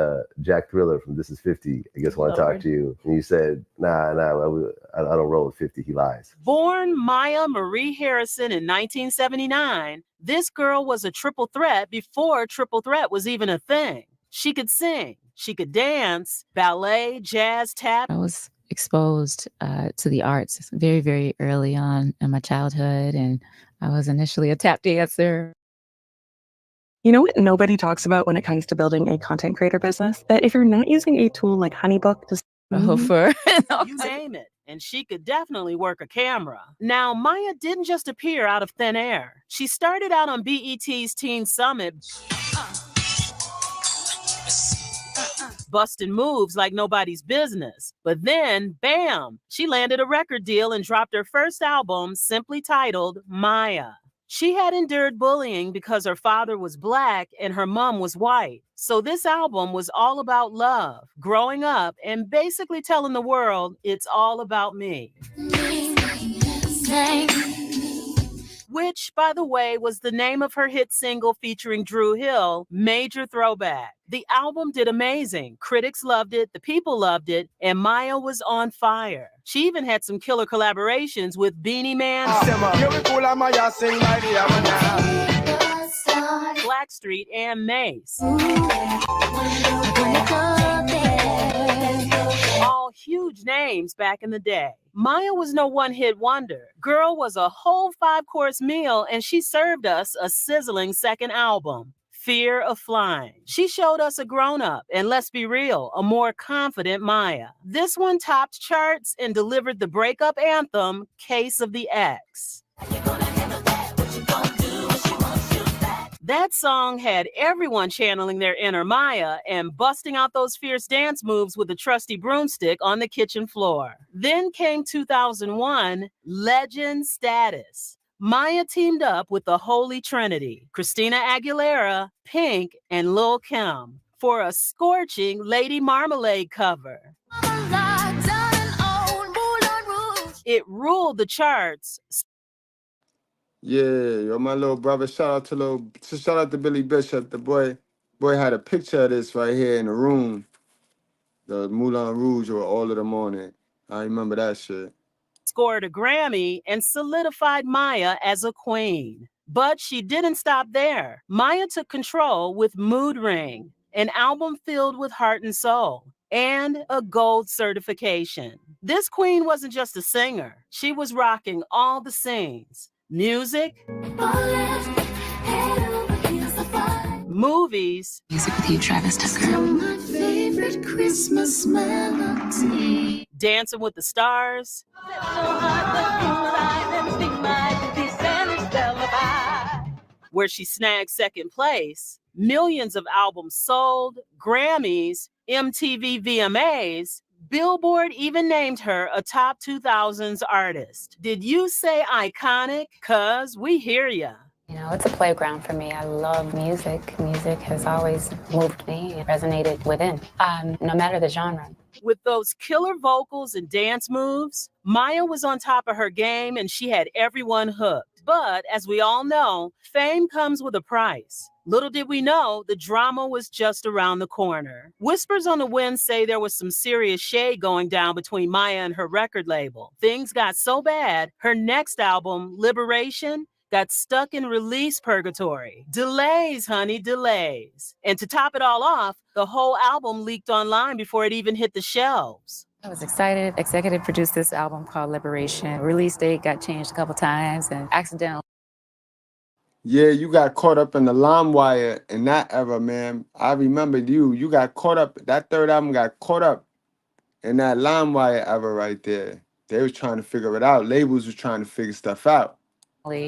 Jack Thriller from This Is 50, I guess, want to talk to you. And you said, nah, I don't roll with 50. He lies. Born Maya Marie Harrison in 1979, this girl was a triple threat before triple threat was even a thing. She could sing, she could dance, ballet, jazz, tap. I was exposed to the arts very, very early on in my childhood, and I was initially a tap dancer. You know what nobody talks about when it comes to building a content creator business? That if you're not using a tool like HoneyBook to You name it, and she could definitely work a camera. Now, Maya didn't just appear out of thin air. She started out on BET's Teen Summit, busting moves like nobody's business. But then, bam, she landed a record deal and dropped her first album, simply titled Maya. She had endured bullying because her father was Black and her mom was white. So this album was all about love, growing up, and basically telling the world it's all about me. Which, by the way, was the name of her hit single featuring Drew Hill, Major Throwback. The album did amazing. Critics loved it, the people loved it, and Maya was on fire. She even had some killer collaborations with Beanie Man, Blackstreet, and Mace. All huge names back in the day. Maya was no one-hit wonder. Girl was a whole 5-course meal, and she served us a sizzling second album, Fear of Flying. She showed us a grown-up, and let's be real, a more confident Maya. This one topped charts and delivered the breakup anthem, Case of the Ex. That song had everyone channeling their inner Maya and busting out those fierce dance moves with a trusty broomstick on the kitchen floor. Then came 2001, Legend Status. Maya teamed up with the Holy Trinity, Christina Aguilera, Pink, and Lil' Kim, for a scorching Lady Marmalade cover. It ruled the charts. Yeah, yo, my little brother. Shout out to Billy Bishop. The boy had a picture of this right here in the room. The Moulin Rouge with all of them on it. I remember that shit. Scored a Grammy and solidified Maya as a queen. But she didn't stop there. Maya took control with Mood Ring, an album filled with heart and soul, and a gold certification. This queen wasn't just a singer. She was rocking all the scenes. Music, movies, Music with you, Travis Tucker. My favorite Christmas melody. Dancing with the Stars, where she snagged second place, millions of albums sold, Grammys, MTV VMAs. Billboard even named her a top 2000s artist. Did you say iconic? 'Cause we hear ya. You know, it's a playground for me. I love music. Music has always moved me and resonated within, no matter the genre. With those killer vocals and dance moves, Maya was on top of her game and she had everyone hooked. But as we all know, fame comes with a price. Little did we know, the drama was just around the corner. Whispers on the wind say there was some serious shade going down between Maya and her record label. Things got so bad, her next album, Liberation, got stuck in release purgatory. Delays, honey, delays. And to top it all off, the whole album leaked online before it even hit the shelves. I was excited. Executive produced this album called Liberation. Release date got changed a couple times and accidentally. Yeah, you got caught up in the LimeWire in that era, man. I remember you got caught up. That third album got caught up in that LimeWire era right there. They was trying to figure it out. Labels was trying to figure stuff out.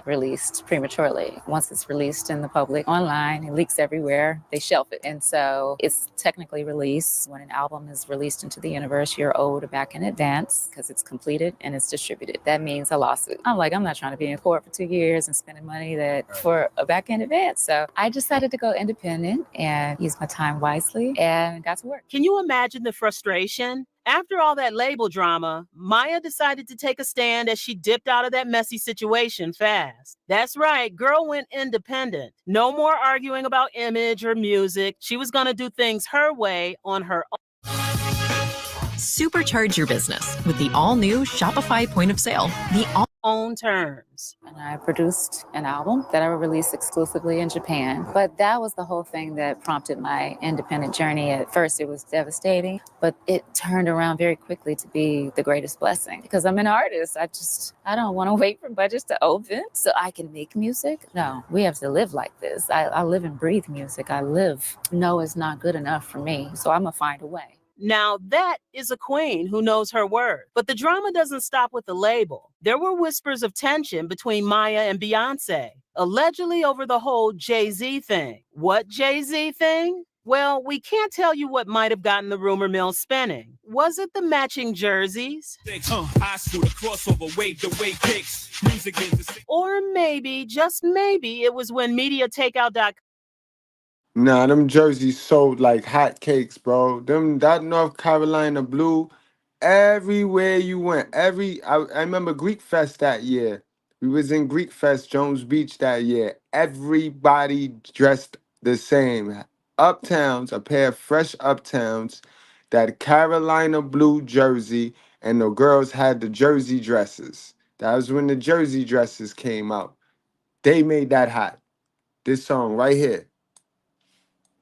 Released prematurely. Once it's released in the public online, it leaks everywhere, they shelf it. And so it's technically released. When an album is released into the universe, you're owed a back in advance because it's completed and it's distributed. That means a lawsuit. I'm not trying to be in court for 2 years and spending money for a back in advance. So I decided to go independent and use my time wisely and got to work. Can you imagine the frustration? After all that label drama, Maya decided to take a stand as she dipped out of that messy situation fast. That's right, girl went independent. No more arguing about image or music. She was gonna do things her way on her own. Supercharge your business with the all-new Shopify point of sale. Own terms. And I produced an album that I would release exclusively in Japan. But that was the whole thing that prompted my independent journey. At first, it was devastating, but it turned around very quickly to be the greatest blessing. Because I'm an artist. I don't want to wait for budgets to open so I can make music. No, we have to live like this. I live and breathe music. No, it's not good enough for me. So I'm going to find a way. Now that is a queen who knows her worth. But the drama doesn't stop with the label. There were whispers of tension between Maya and Beyonce, allegedly over the whole Jay-Z thing. What Jay-Z thing? Well, we can't tell you what might have gotten the rumor mill spinning. Was it the matching jerseys? Or maybe, just maybe, it was when MediaTakeout.com. Nah, them jerseys sold like hotcakes, bro. That North Carolina blue, everywhere you went. I remember Greek Fest that year. We was in Greek Fest, Jones Beach that year. Everybody dressed the same. Uptowns, a pair of fresh Uptowns, that Carolina blue jersey, and the girls had the jersey dresses. That was when the jersey dresses came out. They made that hot. This song right here.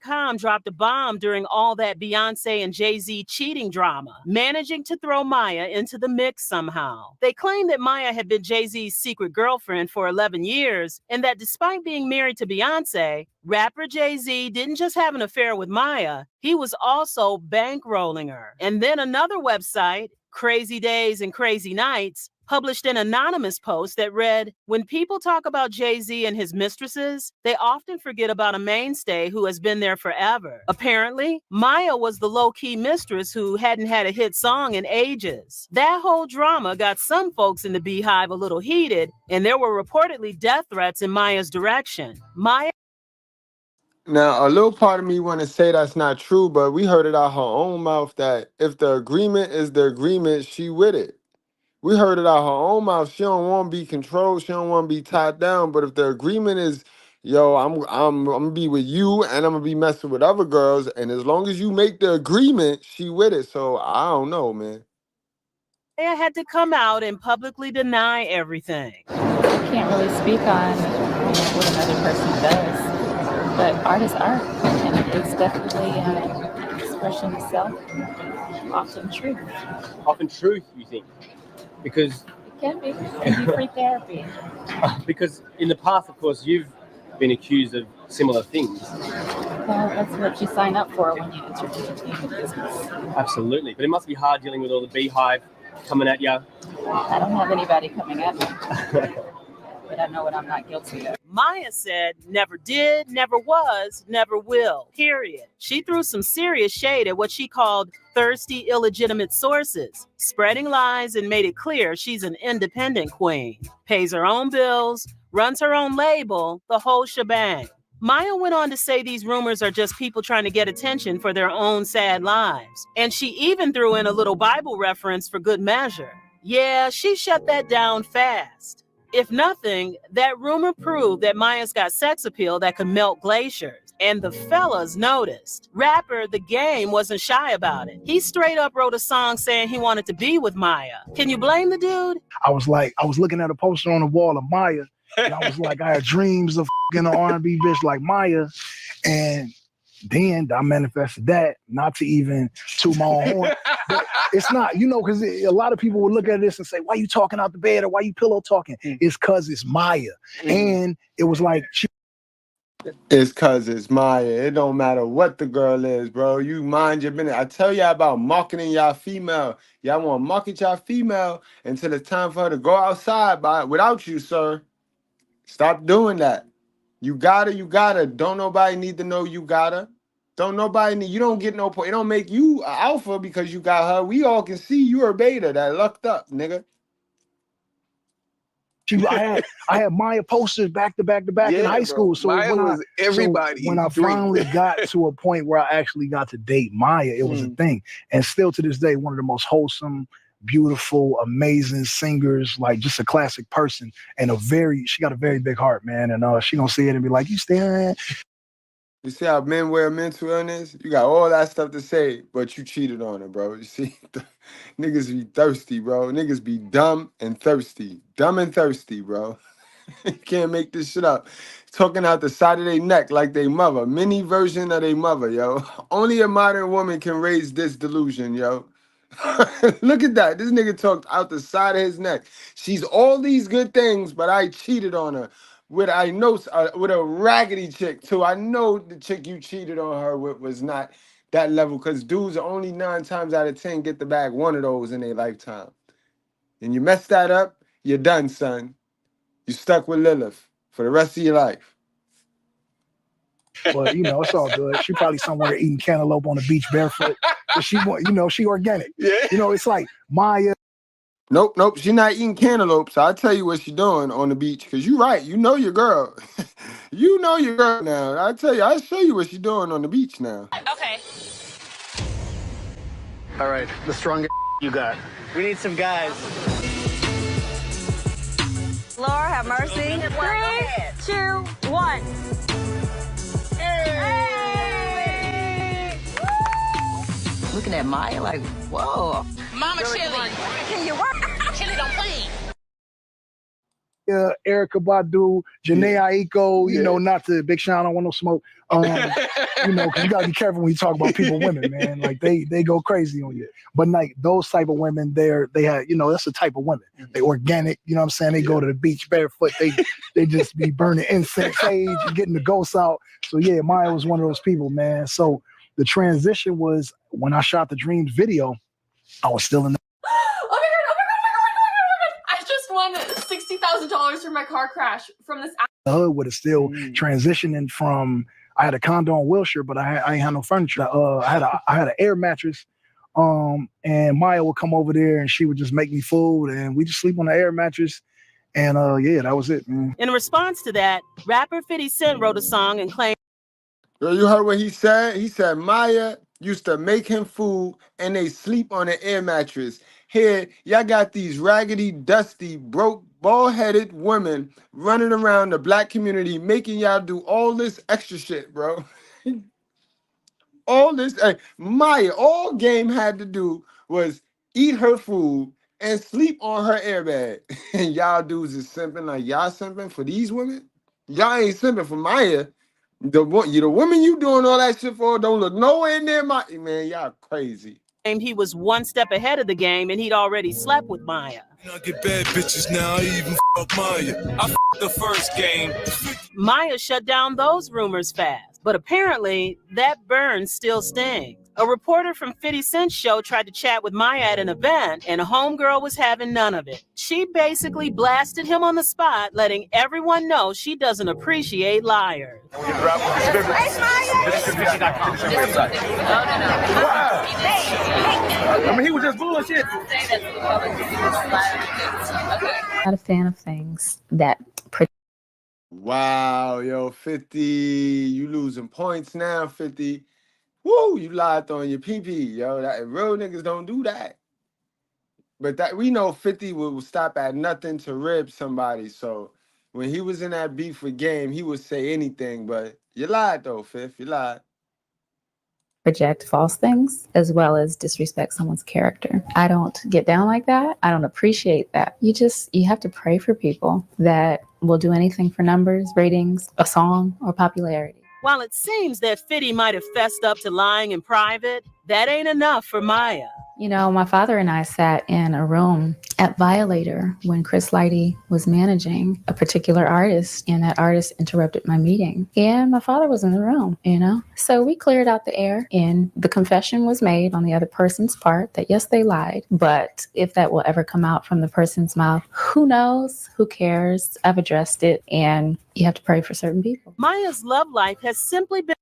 SWV.com dropped a bomb during all that Beyonce and Jay-Z cheating drama, managing to throw Maya into the mix somehow. They claimed that Maya had been Jay-Z's secret girlfriend for 11 years, and that despite being married to Beyonce, rapper Jay-Z didn't just have an affair with Maya, he was also bankrolling her. And then another website, Crazy Days and Crazy Nights, published an anonymous post that read, "When people talk about Jay-Z and his mistresses, they often forget about a mainstay who has been there forever." Apparently, Maya was the low-key mistress who hadn't had a hit song in ages. That whole drama got some folks in the Beehive a little heated, and there were reportedly death threats in Maya's direction. Now, a little part of me want to say that's not true, but we heard it out her own mouth that if the agreement is the agreement, she with it. We heard it out her own mouth. She don't want to be controlled. She don't want to be tied down. But if the agreement is, yo, I'm gonna be with you and I'm gonna be messing with other girls, and as long as you make the agreement, she with it. So I don't know, man. Maya had to come out and publicly deny everything. I can't really speak on what another person does, but art is art, and it's definitely an expression of self, often truth. Often truth, you think? Because it can be free therapy. Because in the past, of course, you've been accused of similar things. Well, that's what you sign up for when you enter the entertainment business. Absolutely, but it must be hard dealing with all the Beehive coming at you. I don't have anybody coming at me, but I know what I'm not guilty of. Maya said, never did, never was, never will, period. She threw some serious shade at what she called thirsty, illegitimate sources, spreading lies and made it clear she's an independent queen, pays her own bills, runs her own label, the whole shebang. Maya went on to say these rumors are just people trying to get attention for their own sad lives. And she even threw in a little Bible reference for good measure. Yeah, she shut that down fast. If nothing, that rumor proved that Maya's got sex appeal that could melt glaciers. And the fellas noticed. Rapper The Game wasn't shy about it. He straight up wrote a song saying he wanted to be with Maya. Can you blame the dude? I was looking at a poster on the wall of Maya, and I was like, I had dreams of an R&B bitch like Maya, and then I manifested that, not to even toot my own horn. But it's not, because a lot of people will look at this and say, why you talking out the bed or why you pillow talking? It's because it's Maya. And it was like, it's because it's Maya. It don't matter what the girl is, bro. You mind your business. I tell y'all about marketing y'all female. Y'all want to market y'all female until it's time for her to go outside without you, sir. Stop doing that. You gotta. Don't nobody need to know you gotta. You don't get no point. It don't make you an alpha because you got her. We all can see you're a beta that lucked up, nigga. I had Maya posters back to back in high school. So Maya was everybody. So when I finally got to a point where I actually got to date Maya, it was a thing. And still to this day, one of the most wholesome, beautiful, amazing singers, like just a classic person, and she got a very big heart, man. And she gonna see it and be like, you staring. You see how men wear mental illness? You got all that stuff to say, but you cheated on her, bro. You see, niggas be thirsty, bro. Niggas be dumb and thirsty. Dumb and thirsty, bro. You can't make this shit up. Talking out the side of their neck like they mother. Mini version of their mother, yo. Only a modern woman can raise this delusion, yo. Look at that. This nigga talked out the side of his neck. She's all these good things, but I cheated on her. With a raggedy chick too. I know the chick you cheated on her with was not that level, because dudes only 9 times out of 10 get the bag one of those in their lifetime. And you mess that up, you're done, son. You stuck with Lilith for the rest of your life. But it's all good. She probably somewhere eating cantaloupe on the beach barefoot. But she organic. Yeah. It's like Maya. Nope. She not eating cantaloupe, so I'll tell you what she doing on the beach, because you right. You know your girl. You know your girl now. I'll show you what she doing on the beach now. Okay. All right, the strongest you got. We need some guys. Lord have mercy. 3, 2, 1. Hey! Looking at Maya like, whoa. Mama Chili. Can you work? Chili don't play. Erykah Badu, Janae Aiko, you know, not the Big Sean, I don't want no smoke. You know, because you gotta be careful when you talk about people, women, man. Like they go crazy on you. But like those type of women, they have, you know, that's the type of women. They organic, you know what I'm saying? They go to the beach barefoot. They just be burning incense sage and getting the ghosts out. So yeah, Maya was one of those people, man. So the transition was when I shot the Dreams video, I was still in the I just won $60,000 for my car crash from this. hood with it still transitioning from. I had a condo in Wilshire, but I ain't had no furniture. I had an air mattress, and Maya would come over there and she would just make me food, and we just sleep on the air mattress. And yeah, that was it, man. In response to that, rapper 50 Cent wrote a song and claimed. Yo, you heard what he said? He said Maya used to make him food and they sleep on an air mattress. Here, y'all got these raggedy, dusty, broke, bald-headed women running around the black community making y'all do all this extra shit, bro. All this, Maya, all Game had to do was eat her food and sleep on her airbag. And y'all dudes is simping like y'all simping for these women? Y'all ain't simping for Maya. The woman you doing all that shit for don't look nowhere near man. Y'all crazy. He was one step ahead of the game and he'd already slept with Maya. I get bad bitches now, I even fuck Maya. I fucked the first game. Maya shut down those rumors fast, but apparently that burn still stings. A reporter from 50 Cent's show tried to chat with Maya at an event, and a homegirl was having none of it. She basically blasted him on the spot, letting everyone know she doesn't appreciate liars. I mean, he was just bullshit. Not a fan of things that. Wow, yo, 50, you losing points now, 50. Woo, you lied on your PP, yo. Real niggas don't do that. But that we know 50 will stop at nothing to rib somebody. So when he was in that beef with Game, he would say anything. But you lied though, Fifth. You lied. Project false things as well as disrespect someone's character. I don't get down like that. I don't appreciate that. You have to pray for people that will do anything for numbers, ratings, a song, or popularity. While it seems that 50 might have fessed up to lying in private, that ain't enough for Maya. You know, my father and I sat in a room at Violator when Chris Lighty was managing a particular artist, and that artist interrupted my meeting. And my father was in the room, you know? So we cleared out the air, and the confession was made on the other person's part that, yes, they lied. But if that will ever come out from the person's mouth, who knows? Who cares? I've addressed it, and you have to pray for certain people. Maya's love life has simply been.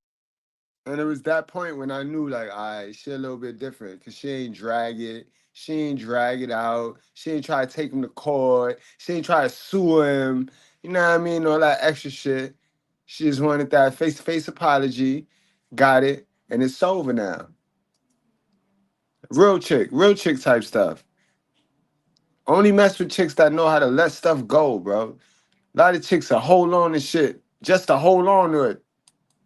And it was that point when I knew, like, all right, she a little bit different because she ain't drag it. She ain't drag it out. She ain't try to take him to court. She ain't try to sue him. You know what I mean? All that extra shit. She just wanted that face-to-face apology. Got it. And it's over now. Real chick type stuff. Only mess with chicks that know how to let stuff go, bro. A lot of chicks will hold on to shit just to hold on to it.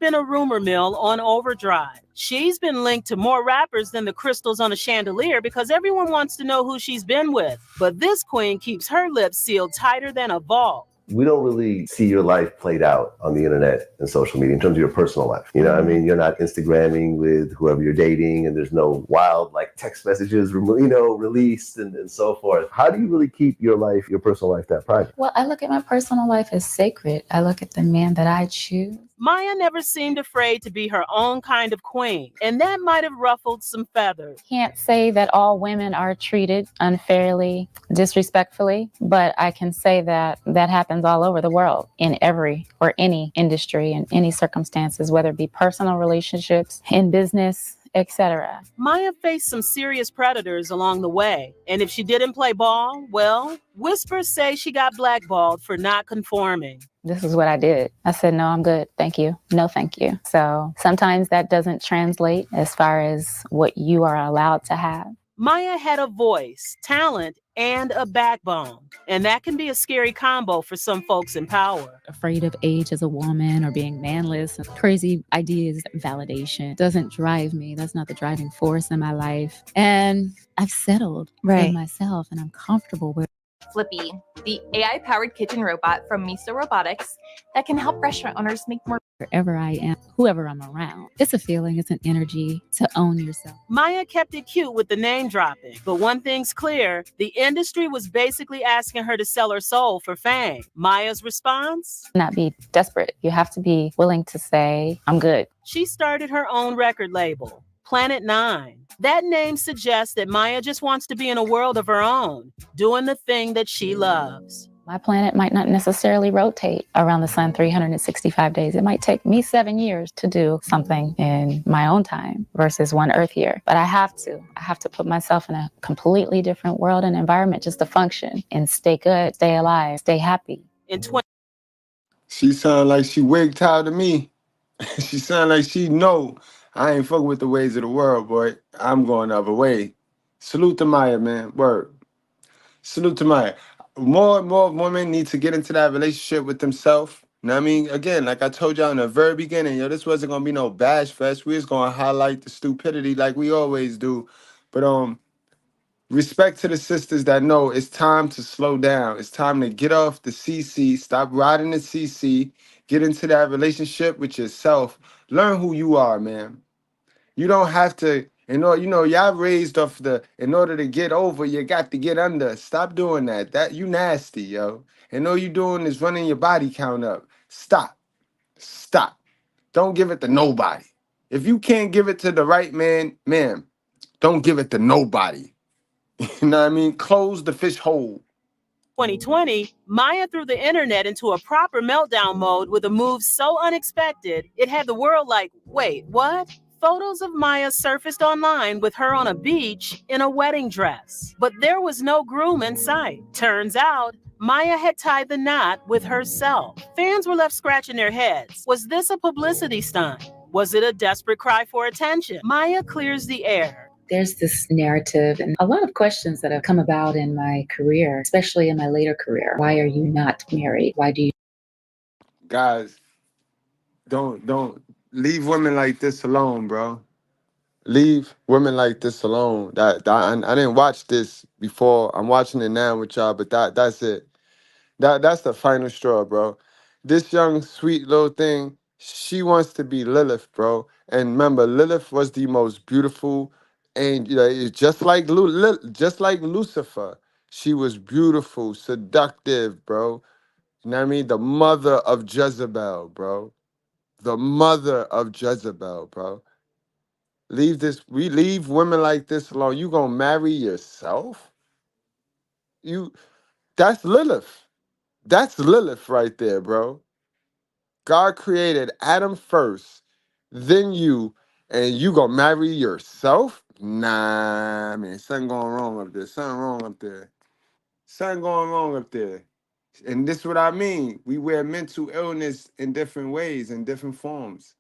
Been a rumor mill on overdrive. She's been linked to more rappers than the crystals on a chandelier because everyone wants to know who she's been with. But this queen keeps her lips sealed tighter than a vault. We don't really see your life played out on the internet and social media in terms of your personal life. You know what I mean? You're not Instagramming with whoever you're dating, and there's no wild like text messages, released and so forth. How do you really keep your life, your personal life, that private? Well, I look at my personal life as sacred. I look at the man that I choose. Maya never seemed afraid to be her own kind of queen, and that might have ruffled some feathers. Can't say that all women are treated unfairly, disrespectfully, but I can say that that happens all over the world in every or any industry in any circumstances, whether it be personal relationships, in business, etc. Maya faced some serious predators along the way, and if she didn't play ball, well, whispers say she got blackballed for not conforming. This is what I did. I said, no, I'm good. Thank you. No, thank you. So sometimes that doesn't translate as far as what you are allowed to have. Maya had a voice, talent, and a backbone. And that can be a scary combo for some folks in power. Afraid of age as a woman or being manless. Crazy ideas, validation doesn't drive me. That's not the driving force in my life. And I've settled in myself and I'm comfortable with Flippy, the AI-powered kitchen robot from Miso Robotics that can help restaurant owners make more. Wherever I am, whoever I'm around, it's a feeling, it's an energy to own yourself. Maya kept it cute with the name dropping, but one thing's clear, the industry was basically asking her to sell her soul for fame. Maya's response? Not be desperate. You have to be willing to say, I'm good. She started her own record label, Planet 9. That name suggests that Maya just wants to be in a world of her own, doing the thing that she loves. My planet might not necessarily rotate around the sun 365 days. It might take me 7 years to do something in my own time versus one Earth year. But I have to put myself in a completely different world and environment just to function and stay good, stay alive, stay happy. She sound like she wigged out to me. She sound like she know I ain't fucking with the ways of the world, boy. I'm going the other way. Salute to Maya, man. Word. Salute to Maya. More women need to get into that relationship with themselves. You know what I mean? Again, like I told y'all in the very beginning, yo, this wasn't gonna be no bash fest. We was gonna highlight the stupidity like we always do. But respect to the sisters that know it's time to slow down. It's time to get off the CC, stop riding the CC, get into that relationship with yourself. Learn who you are, man. You don't have to, y'all raised off in order to get over, you got to get under. Stop doing that. That you nasty, yo. And all you doing is running your body count up. Stop. Don't give it to nobody. If you can't give it to the right man, ma'am, don't give it to nobody. You know what I mean? Close the fish hole. 2020, Maya threw the internet into a proper meltdown mode with a move so unexpected, it had the world like, wait, what? Photos of Maya surfaced online with her on a beach in a wedding dress. But there was no groom in sight. Turns out, Maya had tied the knot with herself. Fans were left scratching their heads. Was this a publicity stunt? Was it a desperate cry for attention? Maya clears the air. There's this narrative and a lot of questions that have come about in my career, especially in my later career. Why are you not married? Why do you? Guys, don't leave women like this alone, bro. Leave women like this alone. I didn't watch this before. I'm watching it now with y'all, but that's it. That's the final straw, bro. This young sweet little thing, she wants to be Lilith, bro. And remember, Lilith was the most beautiful, and it's just like Lucifer. She was beautiful, seductive, bro. You know what I mean? The mother of Jezebel, bro. The mother of Jezebel, bro. We leave women like this alone. You gonna marry yourself? That's Lilith. That's Lilith right there, bro. God created Adam first, then you, and you gonna marry yourself? Nah, man, something going wrong up there. Something wrong up there. Something going wrong up there. And this is what I mean. We wear mental illness in different ways, in different forms.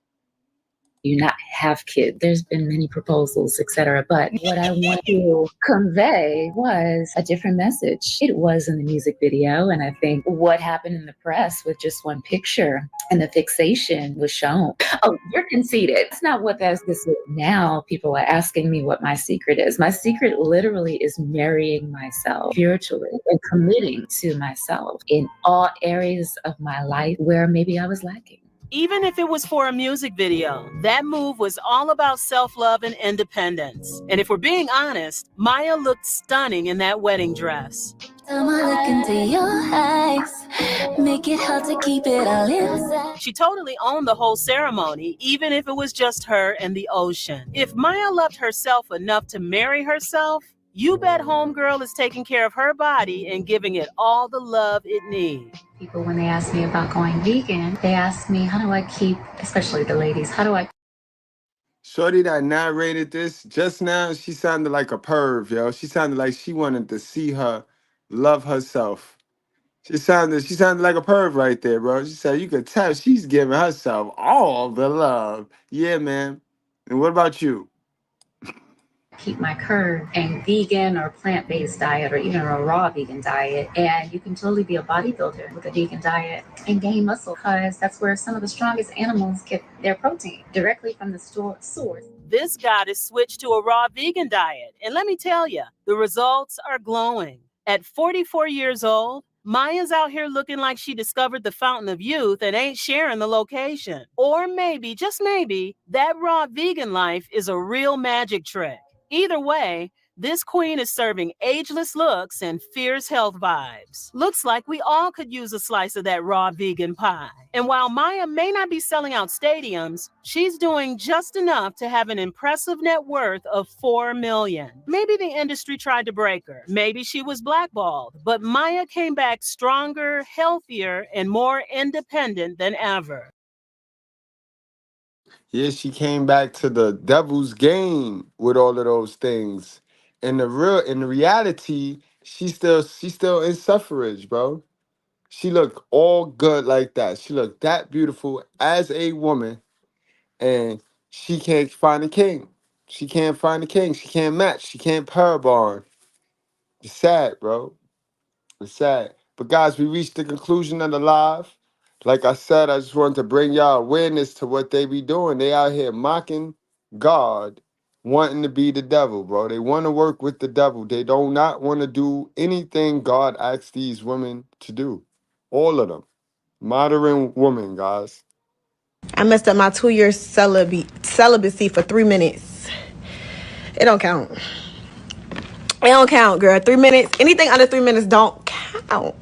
You not have kids. There's been many proposals, etc. But what I want to convey was a different message. It was in the music video, and I think what happened in the press with just one picture and the fixation was shown. Oh, you're conceited. It's not what this is. Now people are asking me what my secret is. My secret literally is marrying myself spiritually and committing to myself in all areas of my life where maybe I was lacking. Even if it was for a music video, that move was all about self-love and independence. And if we're being honest, Maya looked stunning in that wedding dress. Someone look into your eyes, make it hard to keep it all inside. She totally owned the whole ceremony, even if it was just her and the ocean. If Maya loved herself enough to marry herself, you bet homegirl is taking care of her body and giving it all the love it needs. People, when they ask me about going vegan, they ask me, how do I keep, especially the ladies, how do I? Shorty that narrated this just now, she sounded like a perv, yo. She sounded like she wanted to see her love herself. She sounded like a perv right there, bro. She said you could tell she's giving herself all the love. Yeah, man. And what about you? Keep my curve and vegan or plant-based diet or even a raw vegan diet, and you can totally be a bodybuilder with a vegan diet and gain muscle, because that's where some of the strongest animals get their protein directly from the source. This goddess switched to a raw vegan diet, and let me tell you, the results are glowing. At 44 years old, Maya's out here looking like she discovered the fountain of youth and ain't sharing the location. Or maybe, just maybe, that raw vegan life is a real magic trick. Either way, this queen is serving ageless looks and fierce health vibes. Looks like we all could use a slice of that raw vegan pie. And while Maya may not be selling out stadiums, she's doing just enough to have an impressive net worth of $4 million. Maybe the industry tried to break her. Maybe she was blackballed. But Maya came back stronger, healthier, and more independent than ever. Yeah, she came back to the devil's game with all of those things. In the reality, she's still in suffrage, bro. She looked all good like that. She looked that beautiful as a woman, and she can't find a king. She can't find a king. She can't match. She can't pair bond. It's sad, bro. It's sad. But guys, we reached the conclusion of the live. Like I said, I just wanted to bring y'all awareness to what they be doing. They out here mocking God, wanting to be the devil, bro. They want to work with the devil. They do not want to do anything God asks these women to do. All of them. Modern women, guys. I messed up my 2-year celibacy for 3 minutes. It don't count. It don't count, girl. 3 minutes. Anything under 3 minutes don't count.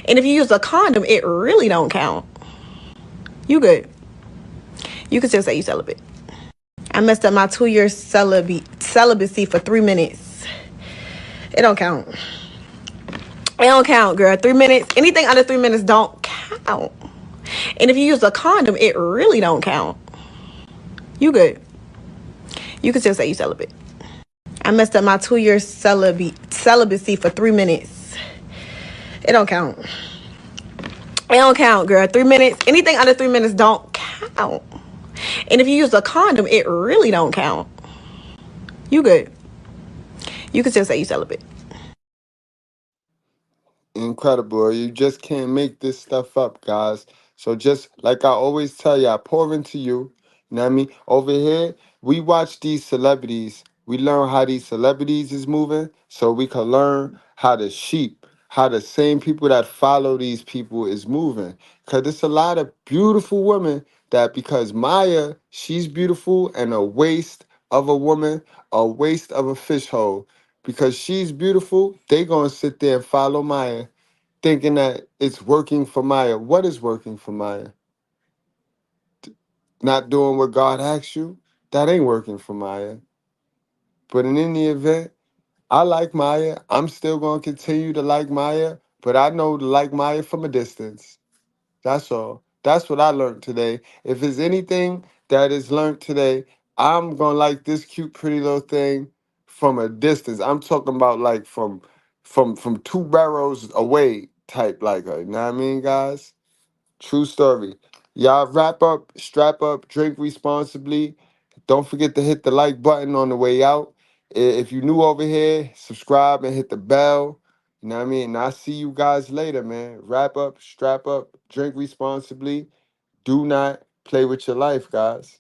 And if you use a condom, it really don't count. You good. You can still say you celibate. I messed up my 2-year celibacy for 3 minutes. It don't count. It don't count, girl. 3 minutes. Anything under 3 minutes don't count. And if you use a condom, it really don't count. You good. You can still say you celibate. I messed up my 2-year celibacy for 3 minutes. It don't count. It don't count, girl. 3 minutes. Anything under 3 minutes don't count. And if you use a condom, it really don't count. You good. You can still say you celibate. Incredible. You just can't make this stuff up, guys. So just like I always tell you, I pour into you. You know what I mean? Over here, we watch these celebrities. We learn how these celebrities is moving so we can learn how the sheep, how the same people that follow these people is moving. Because there's a lot of beautiful women that because Maya, she's beautiful and a waste of a woman, a waste of a fish hole. Because she's beautiful, they gonna sit there and follow Maya, thinking that it's working for Maya. What is working for Maya? Not doing what God asked you? That ain't working for Maya. But in any event, I like Maya. I'm still gonna continue to like Maya, but I know to like Maya from a distance. That's all. That's what I learned today. If there's anything that is learned today, I'm gonna like this cute, pretty little thing from a distance. I'm talking about like from 2 barrels away type like her. You know what I mean, guys? True story. Y'all wrap up, strap up, drink responsibly. Don't forget to hit the like button on the way out. If you're new over here, subscribe and hit the bell. You know what I mean? And I'll see you guys later, man. Wrap up, strap up, drink responsibly. Do not play with your life, guys.